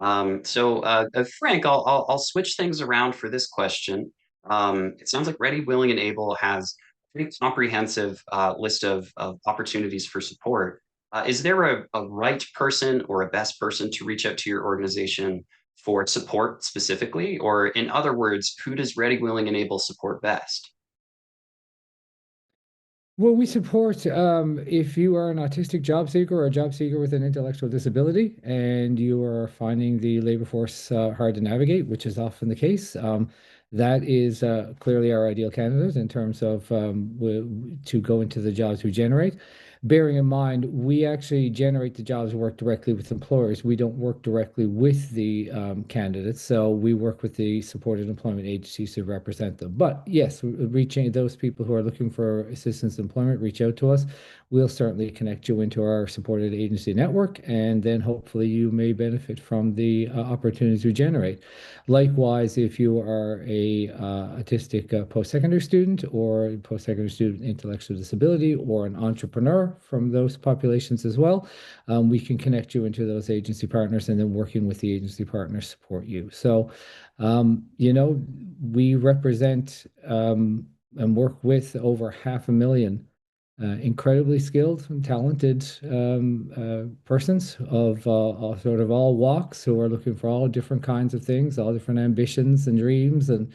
S3: Frank, I'll switch things around for this question. It sounds like Ready, Willing, and Able has a pretty comprehensive list of opportunities for support. Is there a right person or a best person to reach out to your organization for support specifically? Or in other words, who does Ready, Willing, and Able support best?
S6: Well, we support if you are an autistic job seeker or a job seeker with an intellectual disability and you are finding the labor force hard to navigate, which is often the case. That is clearly our ideal candidate in terms of to go into the jobs we generate. Bearing in mind, we actually generate the jobs, work directly with employers. We don't work directly with the candidates, so we work with the supported employment agencies to represent them. But yes, reaching those people who are looking for assistance in employment, reach out to us. We'll certainly connect you into our supported agency network, and then hopefully you may benefit from the opportunities we generate. Likewise, if you are a autistic post-secondary student or post-secondary student intellectual disability or an entrepreneur from those populations as well, we can connect you into those agency partners, and then working with the agency partners support you. So, we represent and work with over 500,000 incredibly skilled and talented persons of sort of all walks who are looking for all different kinds of things, all different ambitions and dreams and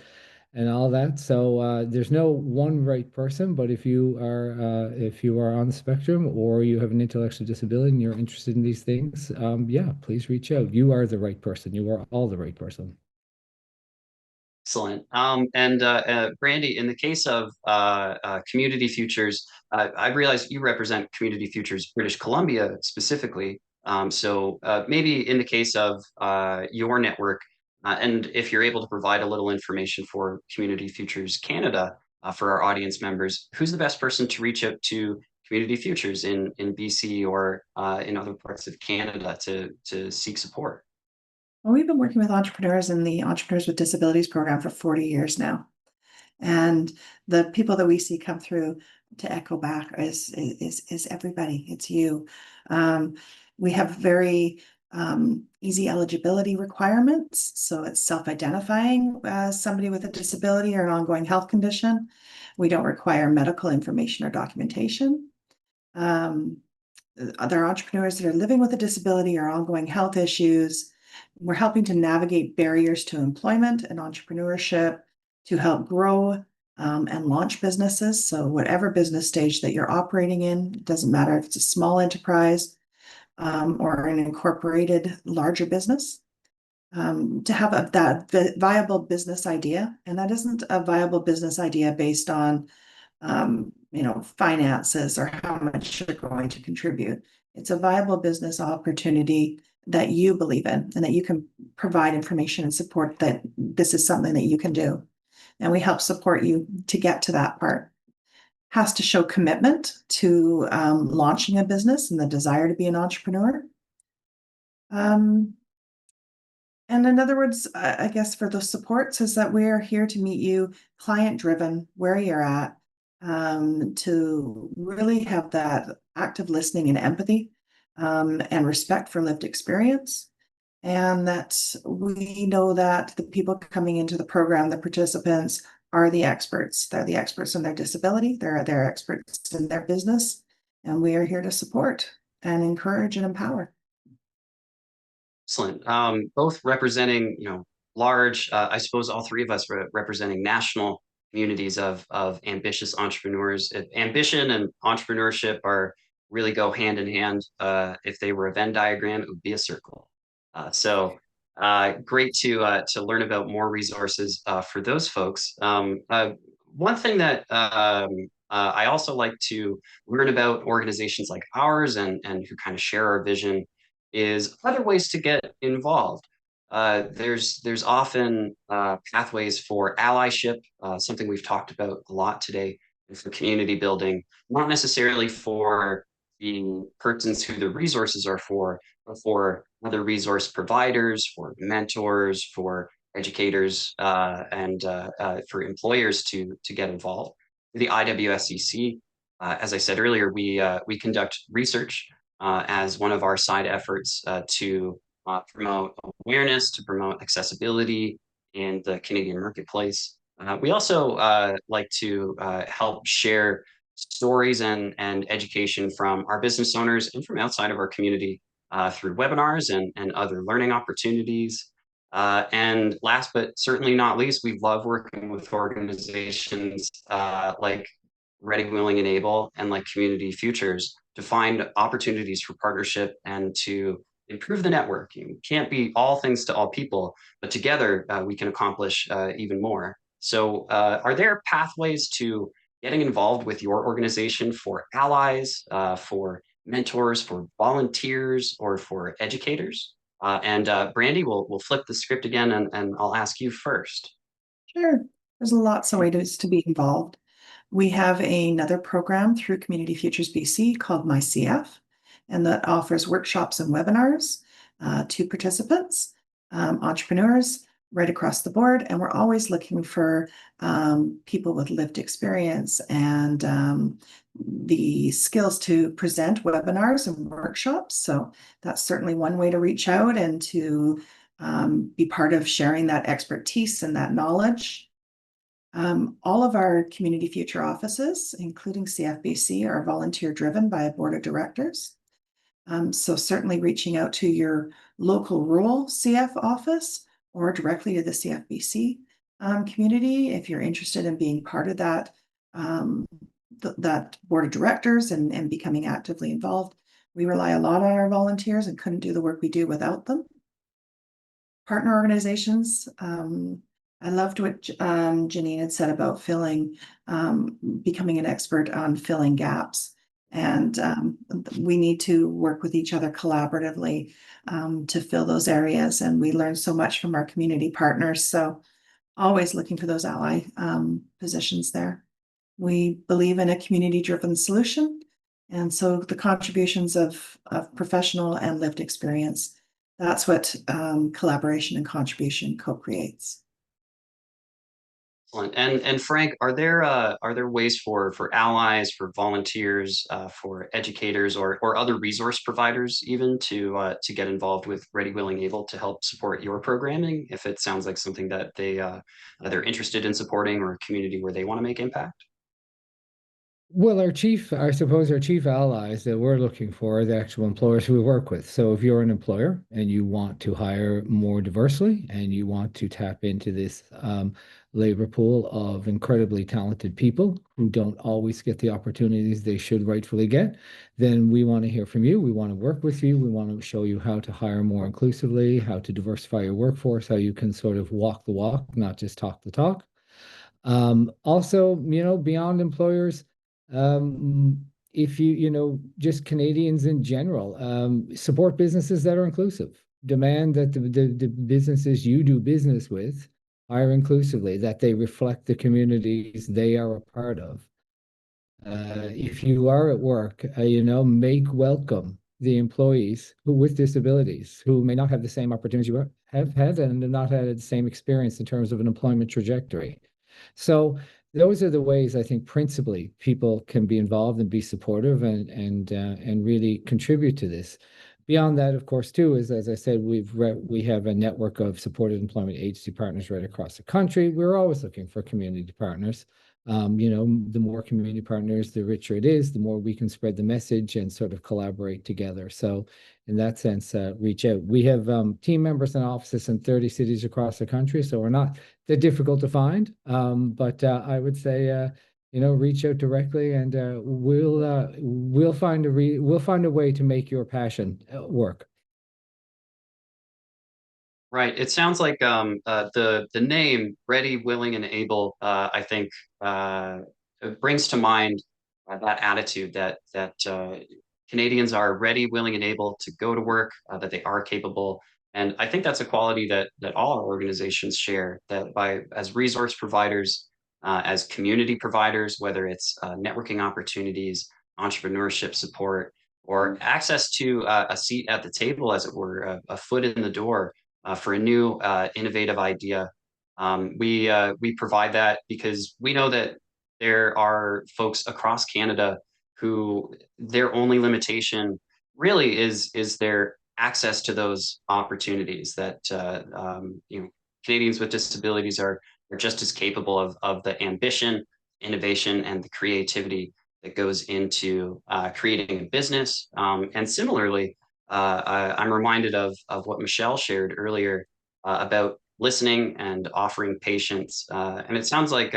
S6: all that. So there's no one right person, but if you are on the spectrum or you have an intellectual disability and you're interested in these things, yeah, please reach out. You are the right person. You are all the right person.
S3: Excellent. Brandy, in the case of Community Futures, I realize you represent Community Futures British Columbia specifically. So maybe in the case of your network, and if you're able to provide a little information for Community Futures Canada for our audience members, who's the best person to reach out to Community Futures in BC or in other parts of Canada to seek support?
S7: Well, we've been working with entrepreneurs in the Entrepreneurs with Disabilities program for 40 years now. And the people that we see come through to echo back is everybody. It's you. We have very easy eligibility requirements. So it's self-identifying as somebody with a disability or an ongoing health condition. We don't require medical information or documentation. There are entrepreneurs that are living with a disability or ongoing health issues. We're helping to navigate barriers to employment and entrepreneurship to help grow and launch businesses. So whatever business stage that you're operating in, it doesn't matter if it's a small enterprise or an incorporated larger business, to have that viable business idea. And that isn't a viable business idea based on finances or how much you're going to contribute. It's a viable business opportunity that you believe in and that you can provide information and support that this is something that you can do. And we help support you to get to that part. Has to show commitment to launching a business and the desire to be an entrepreneur. And in other words, I guess for those supports is that we're here to meet you client driven where you're at, to really have that active listening and empathy and respect for lived experience. And that we know that the people coming into the program, the participants, are the experts. They're the experts in their disability. They're experts in their business. And we are here to support and encourage and empower.
S3: Excellent. Both representing, large, I suppose all three of us representing national communities of ambitious entrepreneurs. Ambition and entrepreneurship really go hand in hand. If they were a Venn diagram, it would be a circle. So great to learn about more resources for those folks. One thing that I also like to learn about organizations like ours and who kind of share our vision is other ways to get involved. There's often pathways for allyship, something we've talked about a lot today, and for community building, not necessarily for the persons who the resources are for, but for other resource providers, for mentors, for educators, and for employers to get involved. The IWSCC, as I said earlier, we conduct research as one of our side efforts to promote awareness, to promote accessibility in the Canadian marketplace. We also like to help share stories and education from our business owners and from outside of our community through webinars and other learning opportunities. And last but certainly not least, we love working with organizations like Ready, Willing, and Able and like Community Futures to find opportunities for partnership and to improve the network. You can't be all things to all people, but together we can accomplish even more. So are there pathways to getting involved with your organization for allies, for mentors, for volunteers, or for educators? Brandy, we'll flip the script again and I'll ask you first.
S7: Sure. There's lots of ways to be involved. We have another program through Community Futures BC called MyCF, and that offers workshops and webinars to participants, entrepreneurs, right across the board. And we're always looking for people with lived experience and the skills to present webinars and workshops. So that's certainly one way to reach out and to be part of sharing that expertise and that knowledge. All of our Community Future offices, including CFBC, are volunteer driven by a board of directors. So certainly reaching out to your local rural CF office or directly to the CFBC community if you're interested in being part of that that board of directors and becoming actively involved. We rely a lot on our volunteers and couldn't do the work we do without them. Partner organizations. I loved what Janine had said about becoming an expert on filling gaps. And we need to work with each other collaboratively to fill those areas. And we learn so much from our community partners. So always looking for those ally positions there. We believe in a community-driven solution. And so the contributions of professional and lived experience, that's what collaboration and contribution co-creates.
S3: Excellent. And Frank, are there ways for allies, for volunteers, for educators, or other resource providers even to get involved with Ready, Willing, Able to help support your programming if it sounds like something that they're interested in supporting, or a community where they want to make impact?
S6: Well, I suppose our chief allies that we're looking for are the actual employers who we work with. So if you're an employer and you want to hire more diversely and you want to tap into this labor pool of incredibly talented people who don't always get the opportunities they should rightfully get, then we want to hear from you. We want to work with you. We want to show you how to hire more inclusively, how to diversify your workforce, how you can sort of walk the walk, not just talk the talk. Also, beyond employers, if just Canadians in general, support businesses that are inclusive, demand that the businesses you do business with are inclusively, that they reflect the communities they are a part of. If you are at work, make welcome the employees with disabilities who may not have the same opportunities you have had and have not had the same experience in terms of an employment trajectory. So those are the ways I think principally people can be involved and be supportive and really contribute to this. Beyond that, of course, too, is, as I said, we have a network of supported employment agency partners right across the country. We're always looking for community partners. The more community partners, the richer it is, the more we can spread the message and sort of collaborate together. So in that sense, reach out. We have team members and offices in 30 cities across the country, so we're not that difficult to find. But I would say, reach out directly, and we'll find a way to make your passion work.
S3: Right. It sounds like the name Ready, Willing, and Able, I think, it brings to mind that attitude that Canadians are ready, willing, and able to go to work, that they are capable. And I think that's a quality that all our organizations share, that as resource providers, as community providers, whether it's networking opportunities, entrepreneurship support, or access to a seat at the table, as it were, a foot in the door for a new innovative idea. We provide that because we know that there are folks across Canada who their only limitation really is their access to those opportunities, that Canadians with disabilities are just as capable of the ambition, innovation, and the creativity that goes into creating a business. And similarly, I'm reminded of what Michelle shared earlier about listening and offering patience. And it sounds like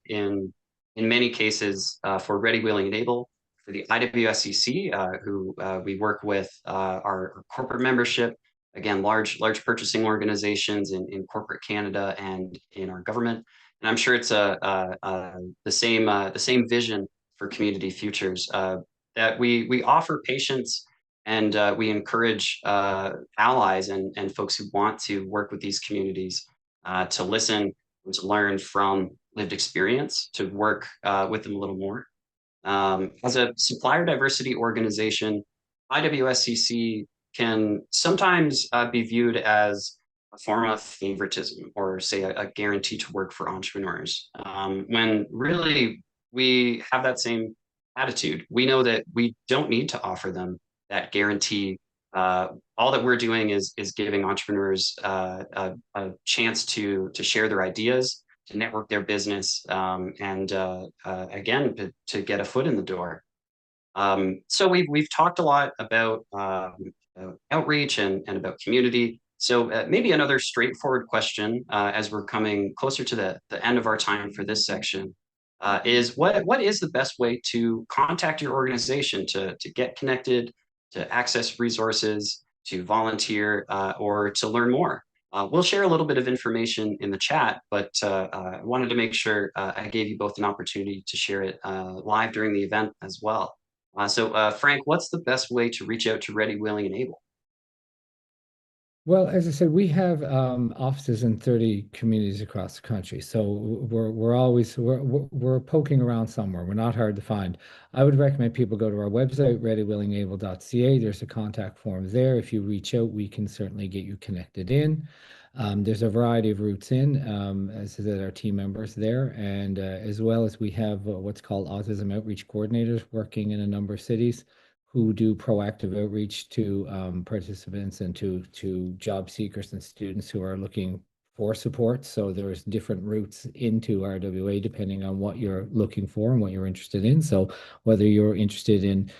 S3: in many cases for Ready, Willing, and Able, for the IWSCC, who we work with, our corporate membership, again, large purchasing organizations in corporate Canada and in our government. And I'm sure it's the same vision for Community Futures, that we offer patience, and we encourage allies and folks who want to work with these communities to listen and to learn from lived experience, to work with them a little more. As a supplier diversity organization, IWSCC can sometimes be viewed as a form of favoritism, or say a guarantee to work for entrepreneurs, when really we have that same attitude. We know that we don't need to offer them that guarantee. All that we're doing is giving entrepreneurs a chance to share their ideas, network their business, and again, to get a foot in the door. So we've talked a lot about outreach and about community. So maybe another straightforward question as we're coming closer to the end of our time for this section is what is the best way to contact your organization to get connected, to access resources, to volunteer, or to learn more? We'll share a little bit of information in the chat, but I wanted to make sure I gave you both an opportunity to share it live during the event as well. So Frank, what's the best way to reach out to Ready, Willing, and Able?
S6: Well, as I said, we have offices in 30 communities across the country. So we're always we're poking around somewhere. We're not hard to find. I would recommend people go to our website, readywillingable.ca. There's a contact form there. If you reach out, we can certainly get you connected in. There's a variety of routes in, as I said, our team members there, and as well as we have what's called autism outreach coordinators working in a number of cities who do proactive outreach to participants and to job seekers and students who are looking for support. So there's different routes into RWA depending on what you're looking for and what you're interested in. So whether you're interested in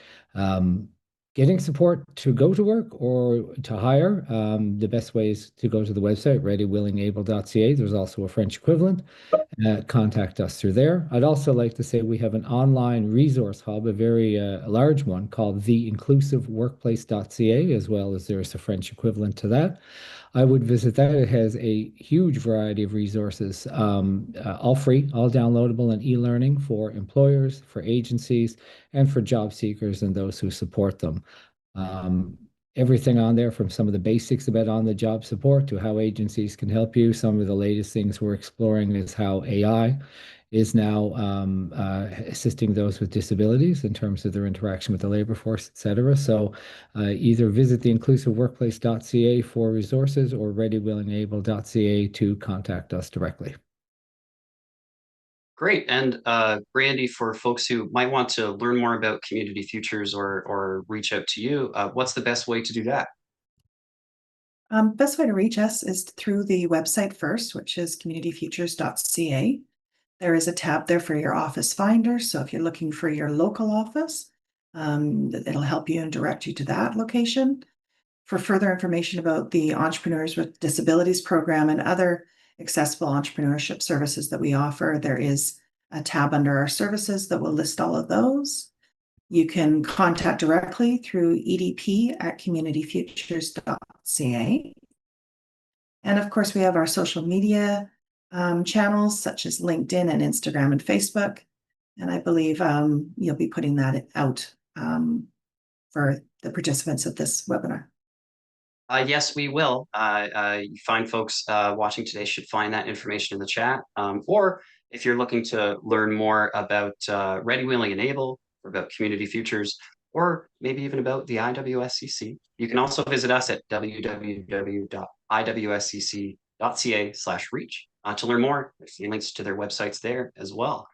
S6: getting support to go to work or to hire, the best way is to go to the website, readywillingable.ca. There's also a French equivalent. Contact us through there. I'd also like to say we have an online resource hub, a very large one called theinclusiveworkplace.ca, as well as there's a French equivalent to that. I would visit that. It has a huge variety of resources, all free, all downloadable and e-learning for employers, for agencies, and for job seekers and those who support them. Everything on there from some of the basics about on-the-job support to how agencies can help you. Some of the latest things we're exploring is how AI is now assisting those with disabilities in terms of their interaction with the labor force, et cetera. So either visit theinclusiveworkplace.ca for resources or readywillingable.ca to contact us directly.
S3: Great. And Brandy, for folks who might want to learn more about Community Futures or reach out to you, what's the best way to do that?
S7: Best way to reach us is through the website first, which is communityfutures.ca. There is a tab there for your office finder. So if you're looking for your local office, it'll help you and direct you to that location. For further information about the Entrepreneurs with Disabilities program and other accessible entrepreneurship services that we offer, there is a tab under our services that will list all of those. You can contact directly through edp@communityfutures.ca. And of course, we have our social media channels such as LinkedIn and Instagram and Facebook. And I believe you'll be putting that out for the participants of this webinar.
S3: Yes, we will. You find folks watching today should find that information in the chat. Or if you're looking to learn more about Ready, Willing, and Able, or about Community Futures, or maybe even about the IWSCC, you can also visit us at www.iwscc.ca/reach to learn more. There's links to their websites there as well.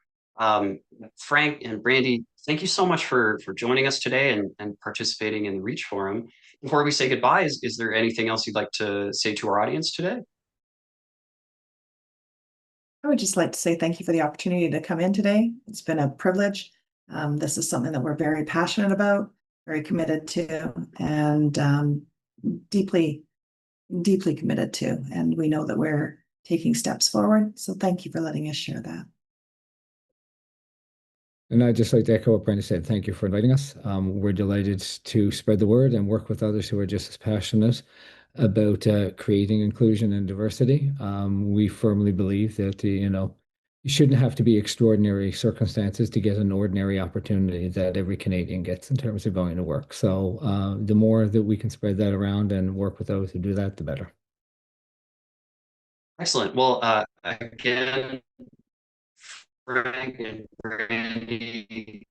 S3: Frank and Brandy, thank you so much for joining us today and participating in the Reach Forum. Before we say goodbye, is there anything else you'd like to say to our audience today?
S7: I would just like to say thank you for the opportunity to come in today. It's been a privilege. This is something that we're very passionate about, very committed to, and deeply, deeply committed to. And we know that we're taking steps forward. So thank you for letting us share that.
S6: And I'd just like to echo what Brenda said. Thank you for inviting us. We're delighted to spread the word and work with others who are just as passionate about creating inclusion and diversity. We firmly believe that, you shouldn't have to be extraordinary circumstances to get an ordinary opportunity that every Canadian gets in terms of going to work. So the more that we can spread that around and work with those who do that, the better.
S3: Excellent. Well, again, Frank and Brandy,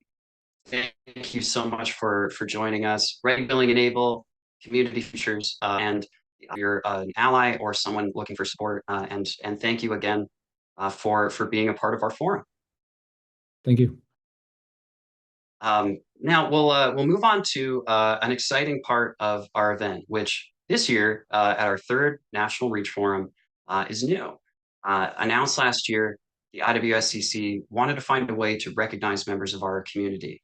S3: thank you so much for joining us. Ready, Willing, and Able, Community Futures, and you're an ally or someone looking for support. And thank you again for being a part of our forum.
S6: Thank you.
S3: Now we'll move on to an exciting part of our event, which this year at our third National Reach Forum is new. announced last year, the IWSCC wanted to find a way to recognize members of our community.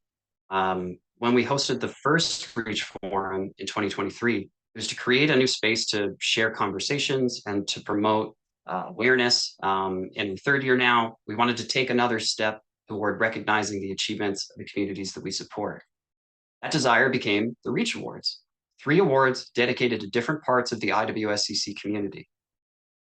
S3: When we hosted the first Reach Forum in 2023, it was to create a new space to share conversations and to promote awareness. In the third year now, we wanted to take another step toward recognizing the achievements of the communities that we support. That desire became the Reach Awards, 3 awards dedicated to different parts of the IWSCC community.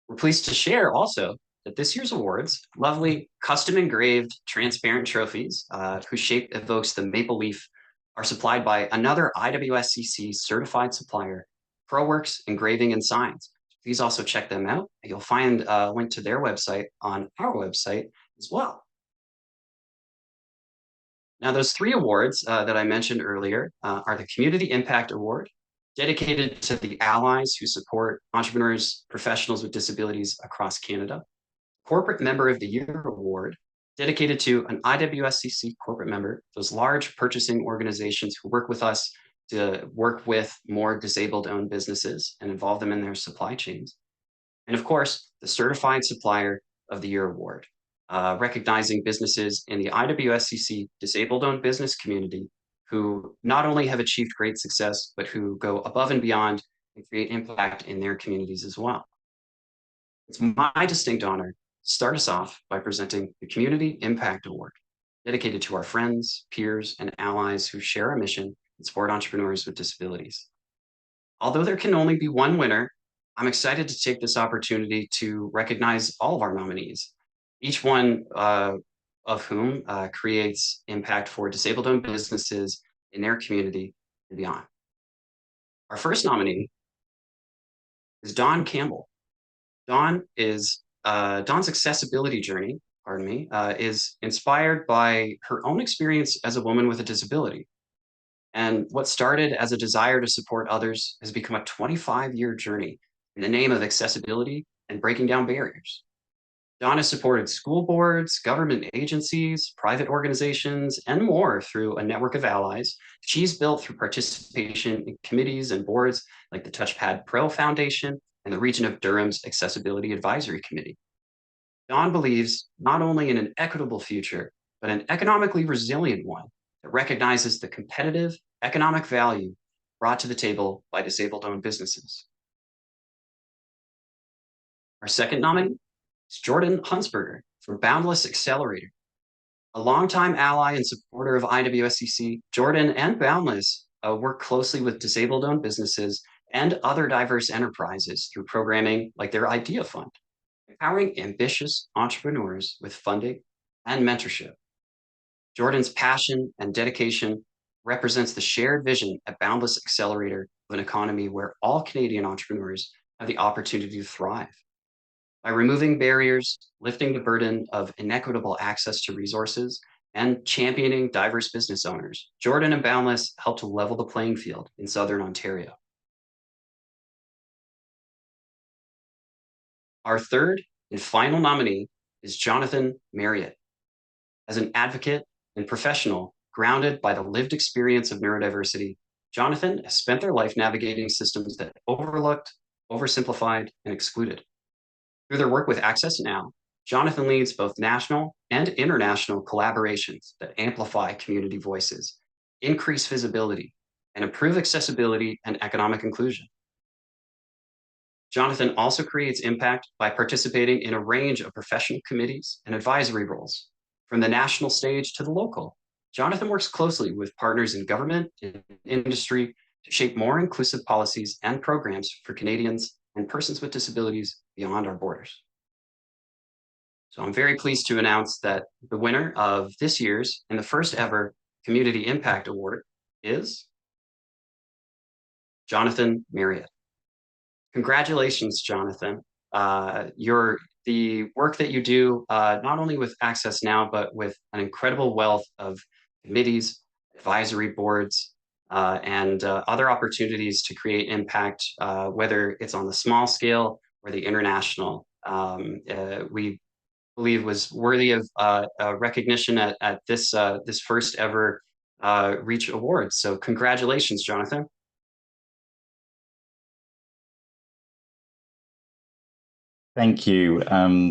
S3: We're pleased to share also that this year's awards, lovely custom engraved transparent trophies whose shape evokes the maple leaf, are supplied by another IWSCC certified supplier, ProWorks Engraving and Signs. Please also check them out. You'll find a link to their website on our website as well. Now, those 3 awards that I mentioned earlier are the Community Impact Award, dedicated to the allies who support entrepreneurs, professionals with disabilities across Canada. Corporate Member of the Year Award, dedicated to an IWSCC corporate member, those large purchasing organizations who work with us to work with more disabled-owned businesses and involve them in their supply chains. And of course, the Certified Supplier of the Year Award, recognizing businesses in the IWSCC disabled-owned business community who not only have achieved great success, but who go above and beyond and create impact in their communities as well. It's my distinct honor to start us off by presenting the Community Impact Award, dedicated to our friends, peers, and allies who share our mission and support entrepreneurs with disabilities. Although there can only be one winner, I'm excited to take this opportunity to recognize all of our nominees, each one of whom creates impact for disabled-owned businesses in their community and beyond. Our first nominee is Dawn Campbell. Dawn's accessibility journey, is inspired by her own experience as a woman with a disability. And what started as a desire to support others has become a 25-year journey in the name of accessibility and breaking down barriers. Dawn has supported school boards, government agencies, private organizations, and more through a network of allies she's built through participation in committees and boards like the Touchpad Pro Foundation and the Region of Durham's Accessibility Advisory Committee. Dawn believes not only in an equitable future, but an economically resilient one that recognizes the competitive economic value brought to the table by disabled-owned businesses. Our second nominee is Jordan Hunsberger from Boundless Accelerator. A longtime ally and supporter of IWSCC, Jordan and Boundless work closely with disabled-owned businesses and other diverse enterprises through programming like their Idea Fund, empowering ambitious entrepreneurs with funding and mentorship. Jordan's passion and dedication represents the shared vision at Boundless Accelerator of an economy where all Canadian entrepreneurs have the opportunity to thrive. By removing barriers, lifting the burden of inequitable access to resources, and championing diverse business owners, Jordan and Boundless help to level the playing field in Southern Ontario. Our third and final nominee is Jonathan Marriott. As an advocate and professional grounded by the lived experience of neurodiversity, Jonathan has spent their life navigating systems that overlooked, oversimplified, and excluded. Through their work with Access Now, Jonathan leads both national and international collaborations that amplify community voices, increase visibility, and improve accessibility and economic inclusion. Jonathan also creates impact by participating in a range of professional committees and advisory roles. From the national stage to the local, Jonathan works closely with partners in government and industry to shape more inclusive policies and programs for Canadians and persons with disabilities beyond our borders. So I'm very pleased to announce that the winner of this year's and the first ever Community Impact Award is Jonathan Marriott. Congratulations, Jonathan. The work that you do, not only with Access Now, but with an incredible wealth of committees, advisory boards, and other opportunities to create impact, whether it's on the small scale or the international, we believe was worthy of recognition at this first ever Reach Awards. So congratulations, Jonathan.
S8: Thank you.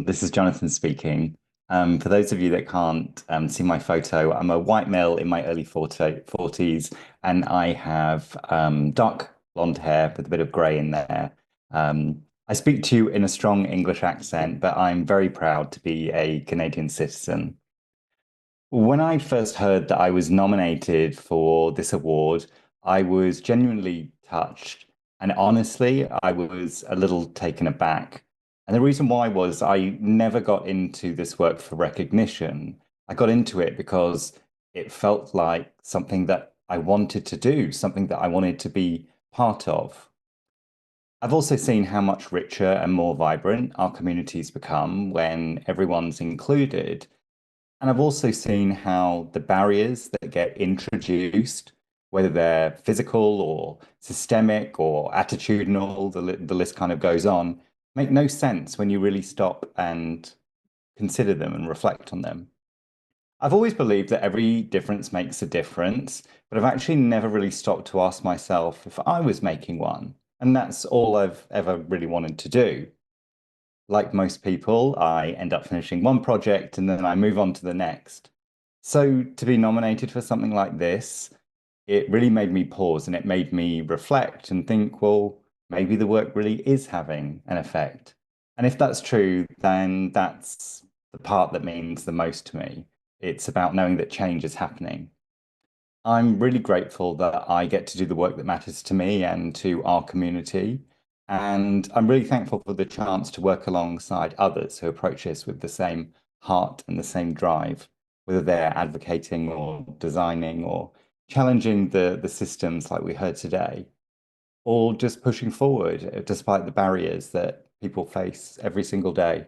S8: This is Jonathan speaking. For those of you that can't see my photo, I'm a white male in my early 40s, and I have dark blonde hair with a bit of grey in there. I speak to you in a strong English accent, but I'm very proud to be a Canadian citizen. When I first heard that I was nominated for this award, I was genuinely touched. And honestly, I was a little taken aback. And the reason why was I never got into this work for recognition. I got into it because it felt like something that I wanted to do, something that I wanted to be part of. I've also seen how much richer and more vibrant our communities become when everyone's included. And I've also seen how the barriers that get introduced, whether they're physical or systemic or attitudinal, the list kind of goes on, make no sense when you really stop and consider them and reflect on them. I've always believed that every difference makes a difference, but I've actually never really stopped to ask myself if I was making one. And that's all I've ever really wanted to do. Like most people, I end up finishing one project and then I move on to the next. So to be nominated for something like this, it really made me pause and it made me reflect and think, well, maybe the work really is having an effect. And if that's true, then that's the part that means the most to me. It's about knowing that change is happening. I'm really grateful that I get to do the work that matters to me and to our community. And I'm really thankful for the chance to work alongside others who approach this with the same heart and the same drive, whether they're advocating or designing or challenging the systems like we heard today, or just pushing forward despite the barriers that people face every single day.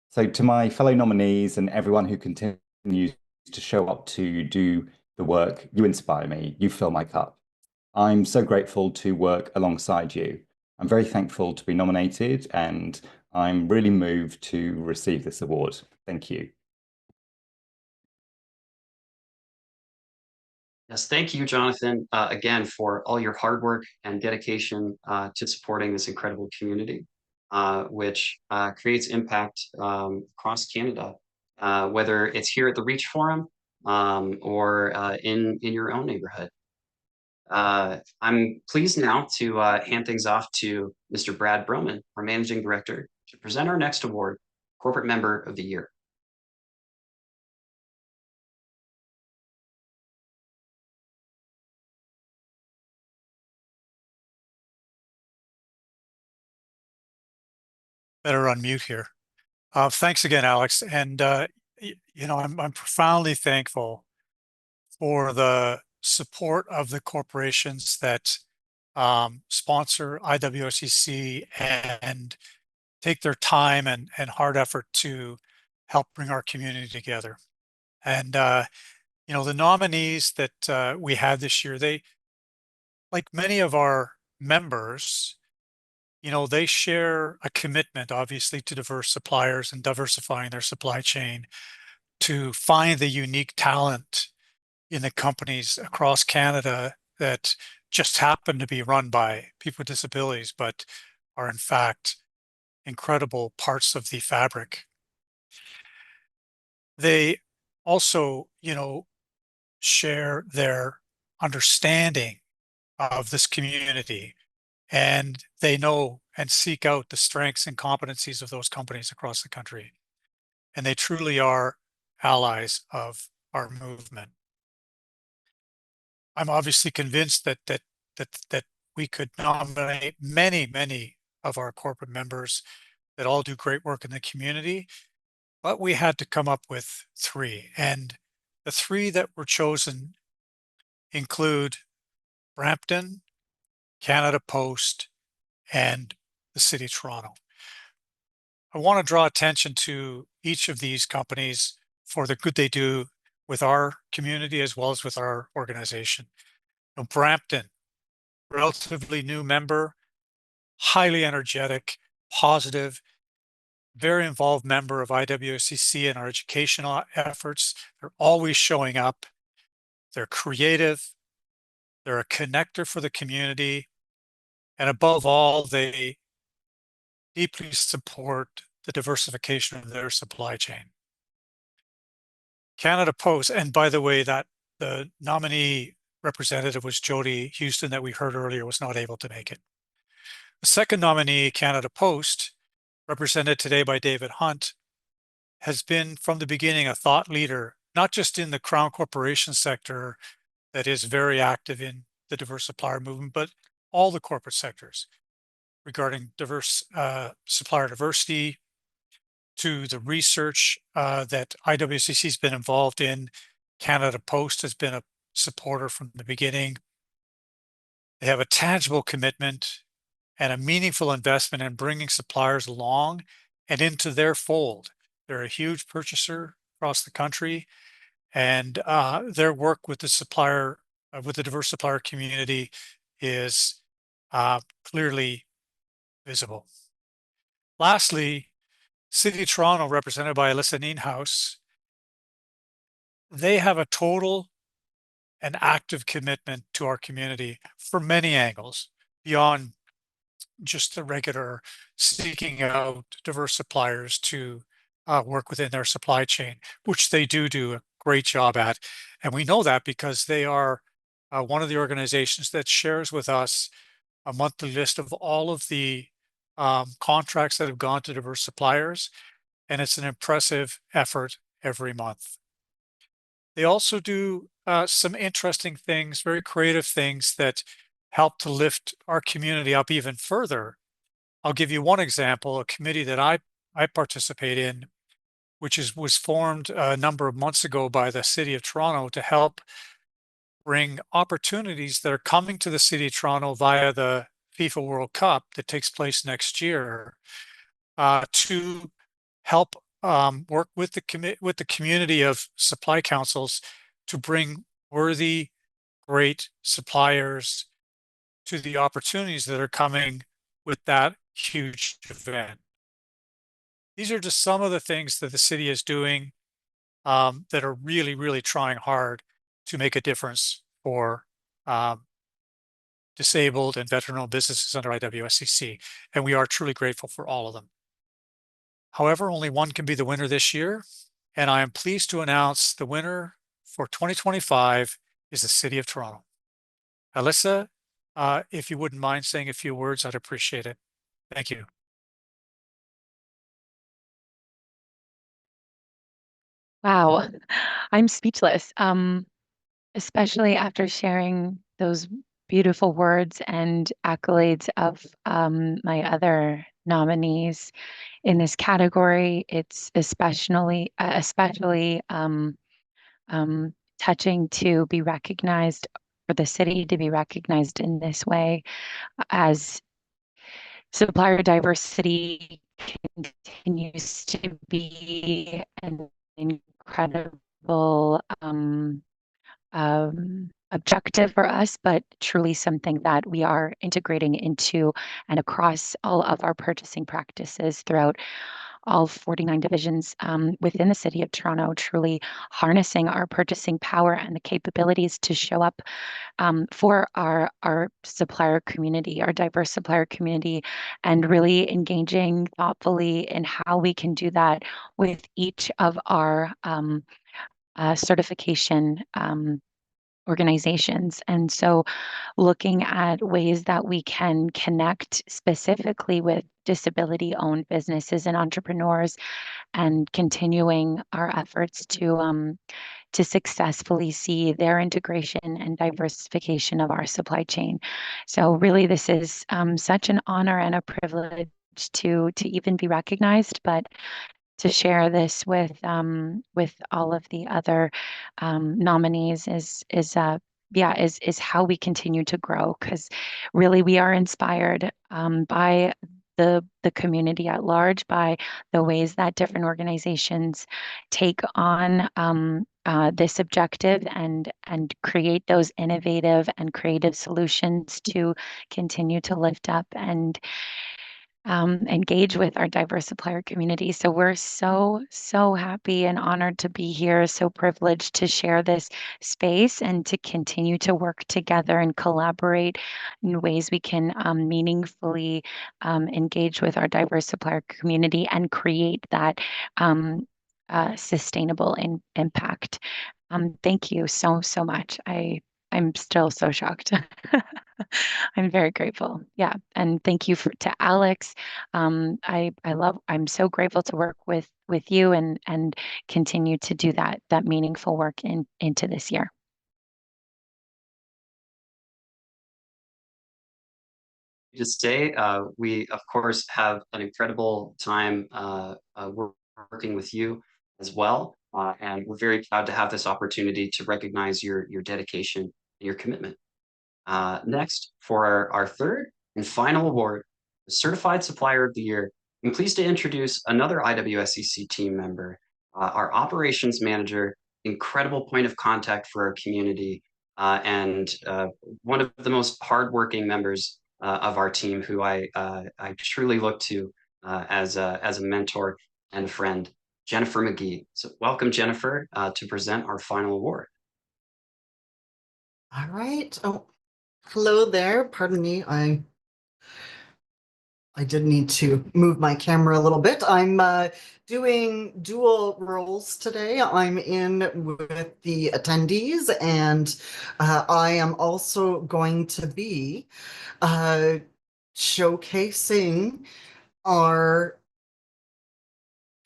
S8: So to my fellow nominees and everyone who continues to show up to do the work, you inspire me, you fill my cup. I'm so grateful to work alongside you. I'm very thankful to be nominated and I'm really moved to receive this award. Thank you.
S3: Yes, thank you, Jonathan, again, for all your hard work and dedication to supporting this incredible community, which creates impact across Canada, whether it's here at the Reach Forum or in your own neighborhood. I'm pleased now to hand things off to Mr. Brad Broman, our Managing Director, to present our next award, Corporate Member of the Year.
S1: Better unmute here. Thanks again, Alex. And, you know, I'm profoundly thankful for the support of the corporations that sponsor IWSCC and take their time and hard effort to help bring our community together. And, you know, the nominees that we had this year, they, like many of our members, you know, they share a commitment, obviously, to diverse suppliers and diversifying their supply chain to find the unique talent in the companies across Canada that just happen to be run by people with disabilities, but are in fact incredible parts of the fabric. They also, you know, share their understanding of this community, and they know and seek out the strengths and competencies of those companies across the country. And they truly are allies of our movement. I'm obviously convinced that we could nominate many of our corporate members that all do great work in the community, but we had to come up with three. And the three that were chosen include Brampton, Canada Post, and the City of Toronto. I want to draw attention to each of these companies for the good they do with our community as well as with our organization. You know, Brampton, relatively new member, highly energetic, positive, very involved member of IWSCC and our educational efforts. They're always showing up. They're creative. They're a connector for the community. And above all, they deeply support the diversification of their supply chain. Canada Post, and by the way, that the nominee representative was Jody Houston that we heard earlier, was not able to make it. The second nominee, Canada Post, represented today by David Hunt, has been from the beginning a thought leader, not just in the Crown Corporation sector that is very active in the diverse supplier movement, but all the corporate sectors regarding diverse supplier diversity, to the research that IWCC has been involved in. Canada Post has been a supporter from the beginning. They have a tangible commitment and a meaningful investment in bringing suppliers along and into their fold. They're a huge purchaser across the country, and their work with the supplier, with the diverse supplier community is clearly visible. Lastly, City of Toronto, represented by Alyssa Nienhuis, they have a total and active commitment to our community for many angles, beyond just the regular seeking out diverse suppliers to work within their supply chain, which they do a great job at. And we know that because they are one of the organizations that shares with us a monthly list of all of the contracts that have gone to diverse suppliers. And it's an impressive effort every month. They also do some interesting things, very creative things that help to lift our community up even further. I'll give you one example, a committee that I participate in, which was formed a number of months ago by the City of Toronto to help bring opportunities that are coming to the City of Toronto via the FIFA World Cup that takes place next year, to help work with the community of supply councils to bring worthy, great suppliers to the opportunities that are coming with that huge event. These are just some of the things that the city is doing that are really, really trying hard to make a difference for disabled and veteran-owned businesses under IWSCC, and we are truly grateful for all of them. However, only one can be the winner this year, and I am pleased to announce the winner for 2025 is the City of Toronto. Alyssa, if you wouldn't mind saying a few words, I'd appreciate it. Thank you.
S9: Wow, I'm speechless, especially after sharing those beautiful words and accolades of my other nominees in this category. It's especially touching to be recognized, for the city to be recognized in this way, as supplier diversity continues to be an incredible objective for us, but truly something that we are integrating into and across all of our purchasing practices throughout all 49 divisions within the City of Toronto, truly harnessing our purchasing power and the capabilities to show up for our supplier community, our diverse supplier community, and really engaging thoughtfully in how we can do that with each of our certification organizations. And so looking at ways that we can connect specifically with disability-owned businesses and entrepreneurs, and continuing our efforts to successfully see their integration and diversification of our supply chain. So really, this is such an honor and a privilege to even be recognized, but to share this with all of the other nominees is how we continue to grow, because really we are inspired by the community at large, by the ways that different organizations take on this objective and create those innovative and creative solutions to continue to lift up and engage with our diverse supplier community. So we're so, so happy and honored to be here, so privileged to share this space and to continue to work together and collaborate in ways we can meaningfully engage with our diverse supplier community and create that sustainable impact. Thank you so, so much. I'm still so shocked. I'm very grateful. Yeah. And thank you to Alex. I'm so grateful to work with you and continue to do that meaningful work into this year.
S3: To say, we of course have an incredible time working with you as well, and we're very proud to have this opportunity to recognize your dedication and your commitment. Next, for our third and final award, the Certified Supplier of the Year, I'm pleased to introduce another IWSCC team member, our operations manager, incredible point of contact for our community, and one of the most hardworking members of our team, who I truly look to as a mentor and a friend, Jennifer McGee. So welcome, Jennifer, to present our final award.
S10: All right. Oh, hello there. Pardon me. I did need to move my camera a little bit. I'm doing dual roles today. I'm in with the attendees, and I am also going to be showcasing our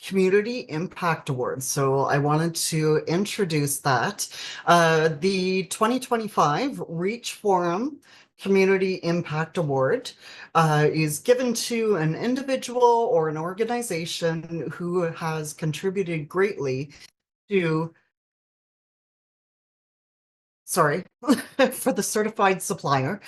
S10: Community Impact Awards. So I wanted to introduce that. The 2025 Reach Forum Community Impact Award is given to an individual or an organization who has contributed greatly to, sorry, for the certified supplier.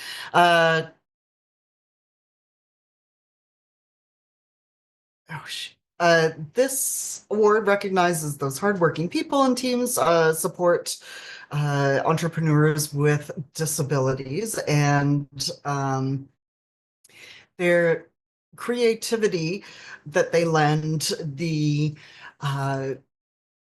S10: This award recognizes those hardworking people and teams support entrepreneurs with disabilities, and their creativity that they lend, the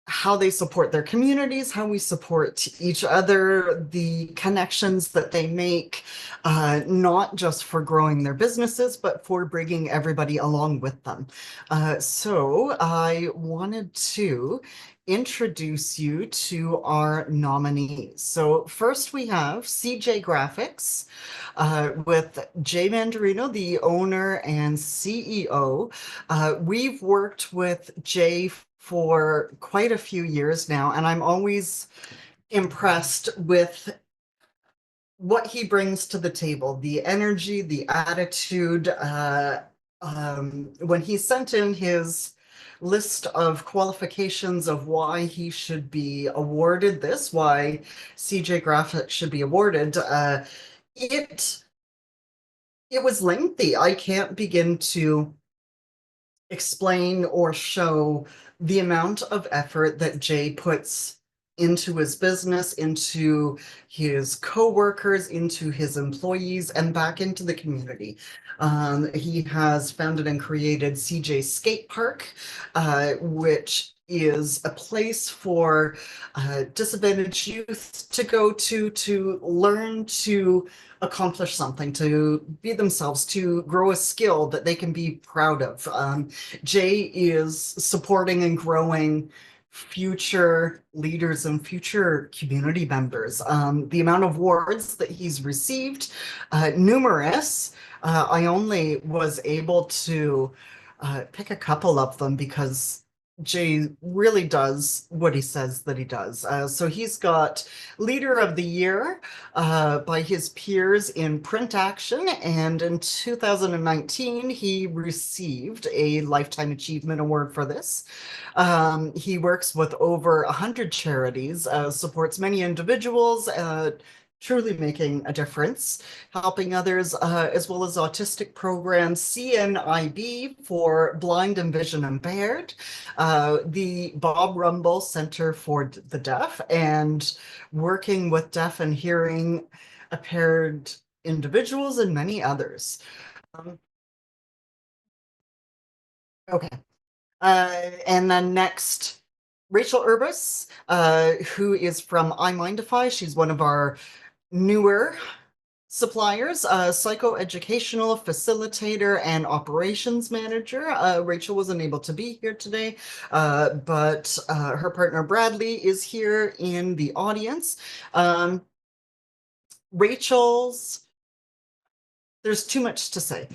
S10: how they support their communities, how we support each other, the connections that they make, not just for growing their businesses, but for bringing everybody along with them. So I wanted to introduce you to our nominees. So first we have CJ Graphics with Jay Mandarino, the owner and CEO. We've worked with Jay for quite a few years now, and I'm always impressed with what he brings to the table, the energy, the attitude. When he sent in his list of qualifications of why he should be awarded this, why CJ Graphics should be awarded, it was lengthy. I can't begin to explain or show the amount of effort that Jay puts into his business, into his coworkers, into his employees, and back into the community. He has founded and created CJ Skate Park, which is a place for disadvantaged youth to go to learn to accomplish something, to be themselves, to grow a skill that they can be proud of. Jay is supporting and growing future leaders and future community members. The amount of awards that he's received, numerous. I only was able to pick a couple of them because Jay really does what he says that he does. So he's got Leader of the Year by his peers in print action, and in 2019 he received a Lifetime Achievement Award for this. He works with over 100 charities, supports many individuals, truly making a difference, helping others, as well as autistic programs, CNIB for blind and vision impaired, the Bob Rumble Center for the Deaf, and working with deaf and hearing impaired individuals and many others. Okay. And then next, Rachel Urbis, who is from iMindify. She's one of our newer suppliers, psychoeducational facilitator and operations manager. Rachel wasn't able to be here today, but her partner Bradley is here in the audience. There's too much to say.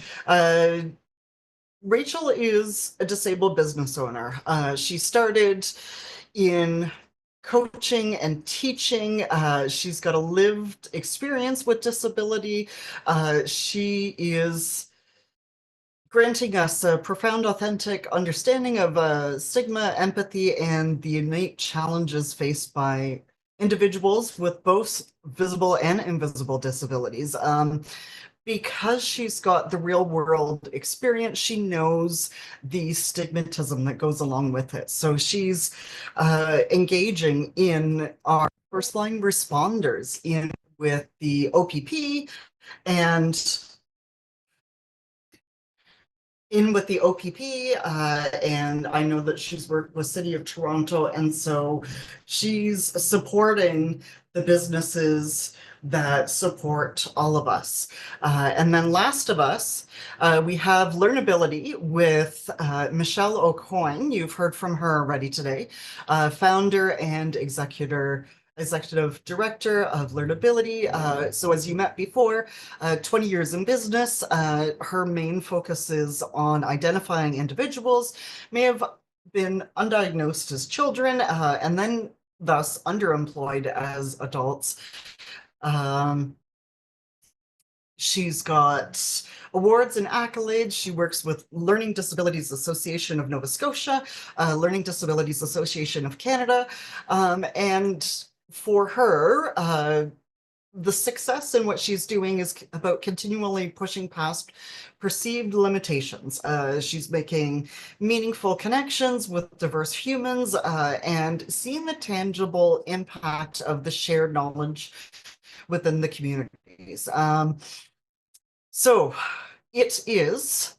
S10: Rachel is a disabled business owner. She started in coaching and teaching. She's got a lived experience with disability. She is granting us a profound, authentic understanding of stigma, empathy, and the innate challenges faced by individuals with both visible and invisible disabilities. Because she's got the real world experience, she knows the stigmatism that goes along with it. So she's engaging in our first line responders in with the OPP and and I know that she's worked with City of Toronto, and so she's supporting the businesses that support all of us. And then last of us, we have Learnability with Michelle O'Coin. You've heard from her already today, founder and executive director of Learnability. So as you met before, 20 years in business, her main focus is on identifying individuals may have been undiagnosed as children and then thus underemployed as adults. She's got awards and accolades. She works with Learning Disabilities Association of Nova Scotia, Learning Disabilities Association of Canada, and for her, the success in what she's doing is about continually pushing past perceived limitations. She's making meaningful connections with diverse humans and seeing the tangible impact of the shared knowledge within the communities. So it is,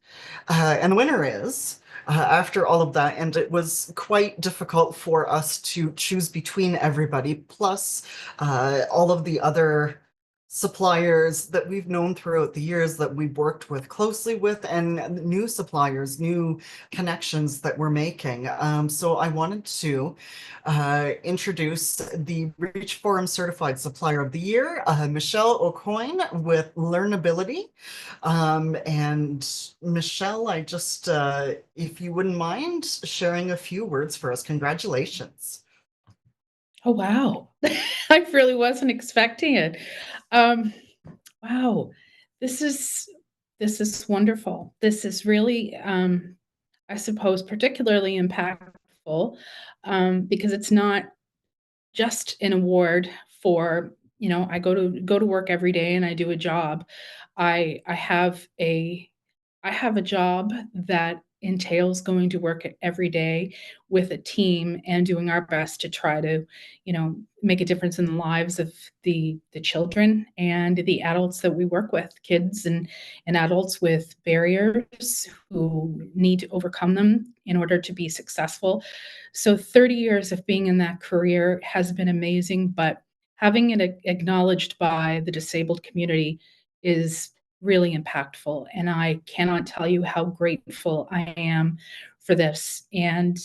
S10: and the winner is, after all of that, and it was quite difficult for us to choose between everybody, plus all of the other suppliers that we've known throughout the years that we've worked with closely with, and new suppliers, new connections that we're making. So I wanted to introduce the Reach Forum Certified Supplier of the Year, Michelle O'Coin with Learnability. And Michelle, I just, if you wouldn't mind sharing a few words for us, congratulations.
S5: Oh, wow. I really wasn't expecting it. Wow. This is wonderful. This is really, I suppose, particularly impactful because it's not just an award for, I go to work every day and I do a job. I have a job that entails going to work every day with a team and doing our best to try to, make a difference in the lives of the children and the adults that we work with, kids and adults with barriers who need to overcome them in order to be successful. So 30 years of being in that career has been amazing, but having it acknowledged by the disabled community is really impactful. And I cannot tell you how grateful I am for this. And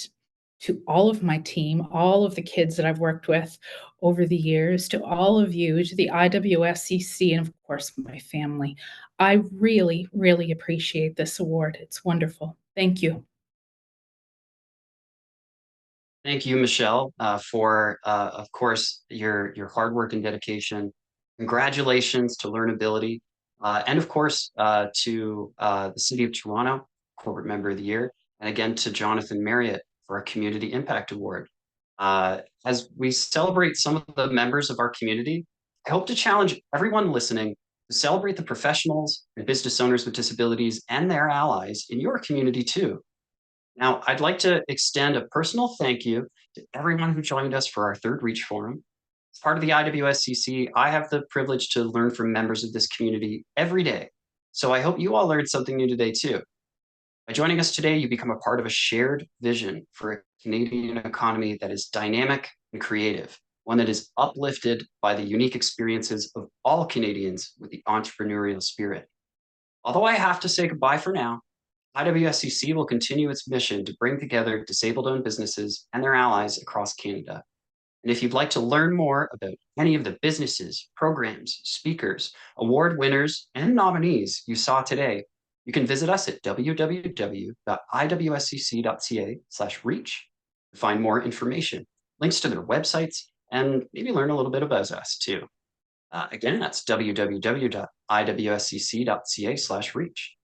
S5: to all of my team, all of the kids that I've worked with over the years, to all of you, to the IWSCC, and of course, my family, I really, really appreciate this award. It's wonderful. Thank you.
S3: Thank you, Michelle, for, of course, your hard work and dedication. Congratulations to Learnability, and of course, to the City of Toronto Corporate Member of the Year, and again to Jonathan Marriott for our Community Impact Award. As we celebrate some of the members of our community, I hope to challenge everyone listening to celebrate the professionals and business owners with disabilities and their allies in your community too. Now, I'd like to extend a personal thank you to everyone who joined us for our third Reach Forum. As part of the IWSCC, I have the privilege to learn from members of this community every day. So I hope you all learned something new today too. By joining us today, you become a part of a shared vision for a Canadian economy that is dynamic and creative, one that is uplifted by the unique experiences of all Canadians with the entrepreneurial spirit. Although I have to say goodbye for now, IWSCC will continue its mission to bring together disabled-owned businesses and their allies across Canada. And if you'd like to learn more about any of the businesses, programs, speakers, award winners, and nominees you saw today, you can visit us at www.iwscc.ca/reach to find more information, links to their websites, and maybe learn a little bit about us too. Again, that's www.iwscc.ca/reach.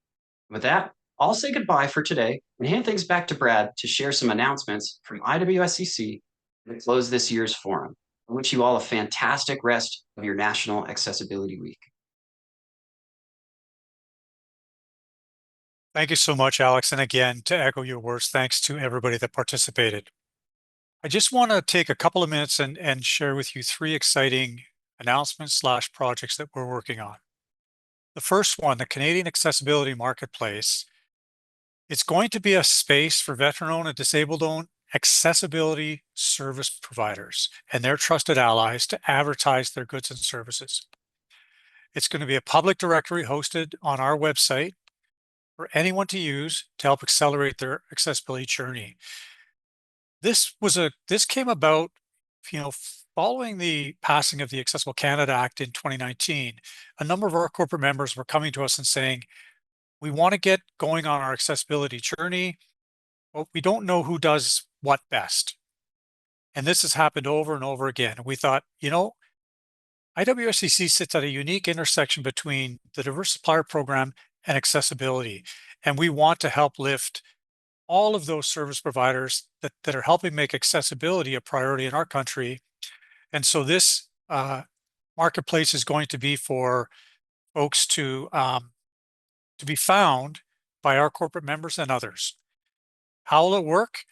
S3: With that, I'll say goodbye for today and hand things back to Brad to share some announcements from IWSCC and close this year's forum. I wish you all a fantastic rest of your National Accessibility Week.
S1: Thank you so much, Alex. And again, to echo your words, thanks to everybody that participated. I just want to take a couple of minutes and share with you 3 exciting announcements / projects that we're working on. The first one, the Canadian Accessibility Marketplace. It's going to be a space for veteran-owned and disabled-owned accessibility service providers and their trusted allies to advertise their goods and services. It's going to be a public directory hosted on our website for anyone to use to help accelerate their accessibility journey. This came about, following the passing of the Accessible Canada Act in 2019. A number of our corporate members were coming to us and saying, we want to get going on our accessibility journey, but we don't know who does what best. And this has happened over and over again. And we thought, IWSCC sits at a unique intersection between the Diverse Supplier Program and accessibility. And we want to help lift all of those service providers that are helping make accessibility a priority in our country. And so this marketplace is going to be for folks to be found by our corporate members and others. How will it work?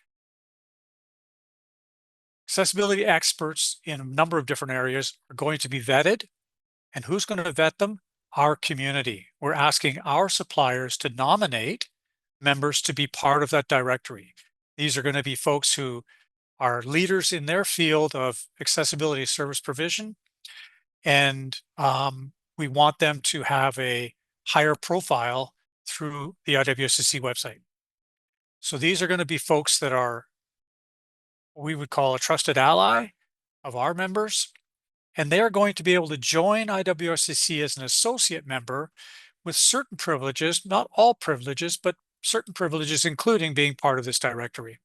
S1: Accessibility experts in a number of different areas are going to be vetted. And who's going to vet them? Our community. We're asking our suppliers to nominate members to be part of that directory. These are going to be folks who are leaders in their field of accessibility service provision. And we want them to have a higher profile through the IWSCC website. So these are going to be folks that are what we would call a trusted ally of our members, and they are going to be able to join IWSCC as an associate member with certain privileges, not all privileges, but certain privileges, including being part of this directory.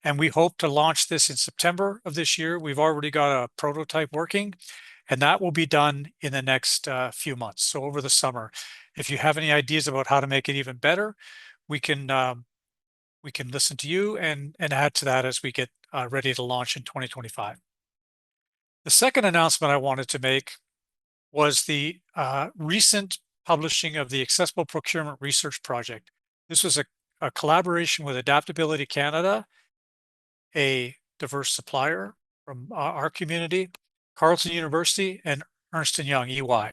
S1: And we hope to launch this in September of this year. We've already got a prototype working, and that will be done in the next few months, so over the summer. If you have any ideas about how to make it even better, we can listen to you and add to that as we get ready to launch in 2025. The second announcement I wanted to make was the recent publishing of the Accessible Procurement Research Project. This was a collaboration with Adaptability Canada, a diverse supplier from our community, Carleton University, and Ernst & Young, EY.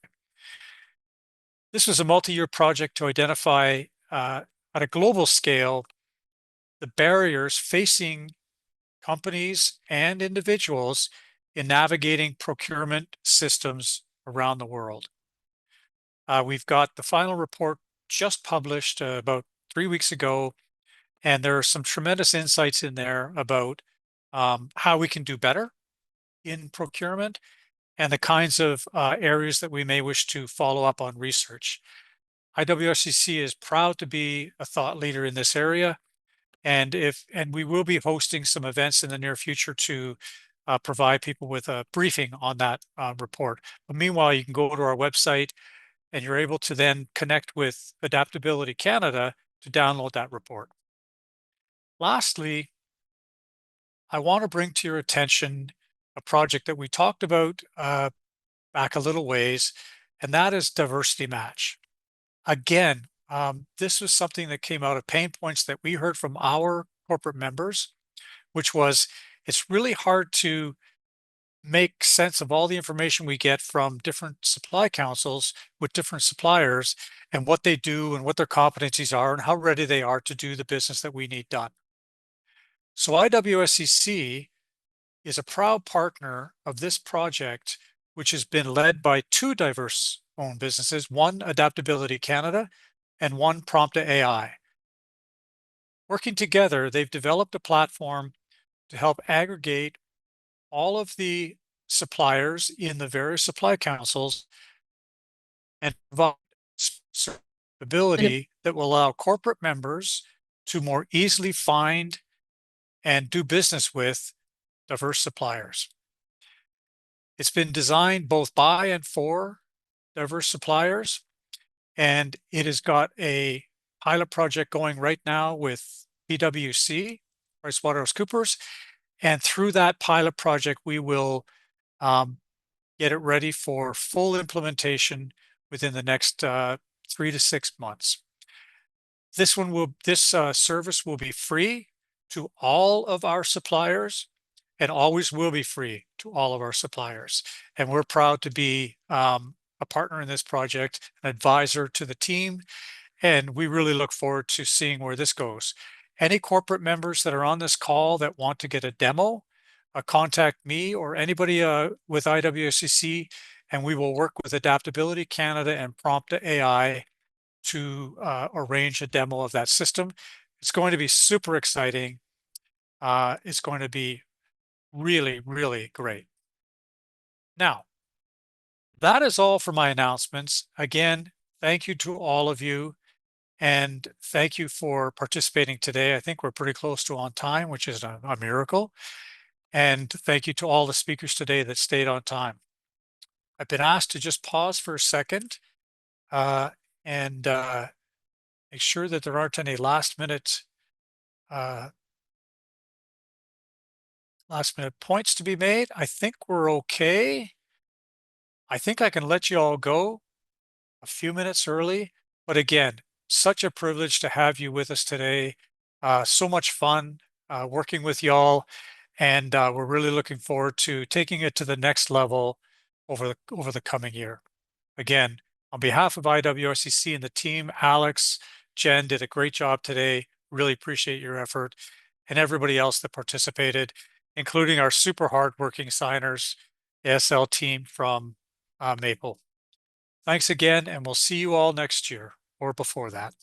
S1: This was a multi-year project to identify at a global scale the barriers facing companies and individuals in navigating procurement systems around the world. We've got the final report just published about 3 weeks ago, and there are some tremendous insights in there about how we can do better in procurement and the kinds of areas that we may wish to follow up on research. IWSCC is proud to be a thought leader in this area, and we will be hosting some events in the near future to provide people with a briefing on that report. But meanwhile, you can go to our website and you're able to then connect with Adaptability Canada to download that report. Lastly, I want to bring to your attention a project that we talked about back a little ways, and that is Diversity Match. Again, this was something that came out of pain points that we heard from our corporate members, which was it's really hard to make sense of all the information we get from different supply councils with different suppliers and what they do and what their competencies are and how ready they are to do the business that we need done. So IWSCC is a proud partner of this project, which has been led by two diverse owned businesses, one Adaptability Canada and one Prompta AI. Working together, they've developed a platform to help aggregate all of the suppliers in the various supply councils and provide ability that will allow corporate members to more easily find and do business with diverse suppliers. It's been designed both by and for diverse suppliers, and it has got a pilot project going right now with PwC, PricewaterhouseCoopers, and through that pilot project, we will get it ready for full implementation within the next 3 to 6 months. This service will be free to all of our suppliers and always will be free to all of our suppliers. And we're proud to be a partner in this project, an advisor to the team, and we really look forward to seeing where this goes. Any corporate members that are on this call that want to get a demo, contact me or anybody with IWSCC, and we will work with Adaptability Canada and Prompta AI to arrange a demo of that system. It's going to be super exciting. It's going to be really, really great. Now, that is all for my announcements. Again, thank you to all of you. And thank you for participating today. I think we're pretty close to on time, which is a miracle. And thank you to all the speakers today that stayed on time. I've been asked to just pause for a second and make sure that there aren't any last minute points to be made. I think we're okay. I think I can let you all go a few minutes early, but again, such a privilege to have you with us today. So much fun working with y'all, and we're really looking forward to taking it to the next level over the coming year. Again, on behalf of IWSCC and the team, Alex, Jen did a great job today. Really appreciate your effort, and everybody else that participated, including our super hardworking signers, the SL team from Maple. Thanks again, and we'll see you all next year or before that.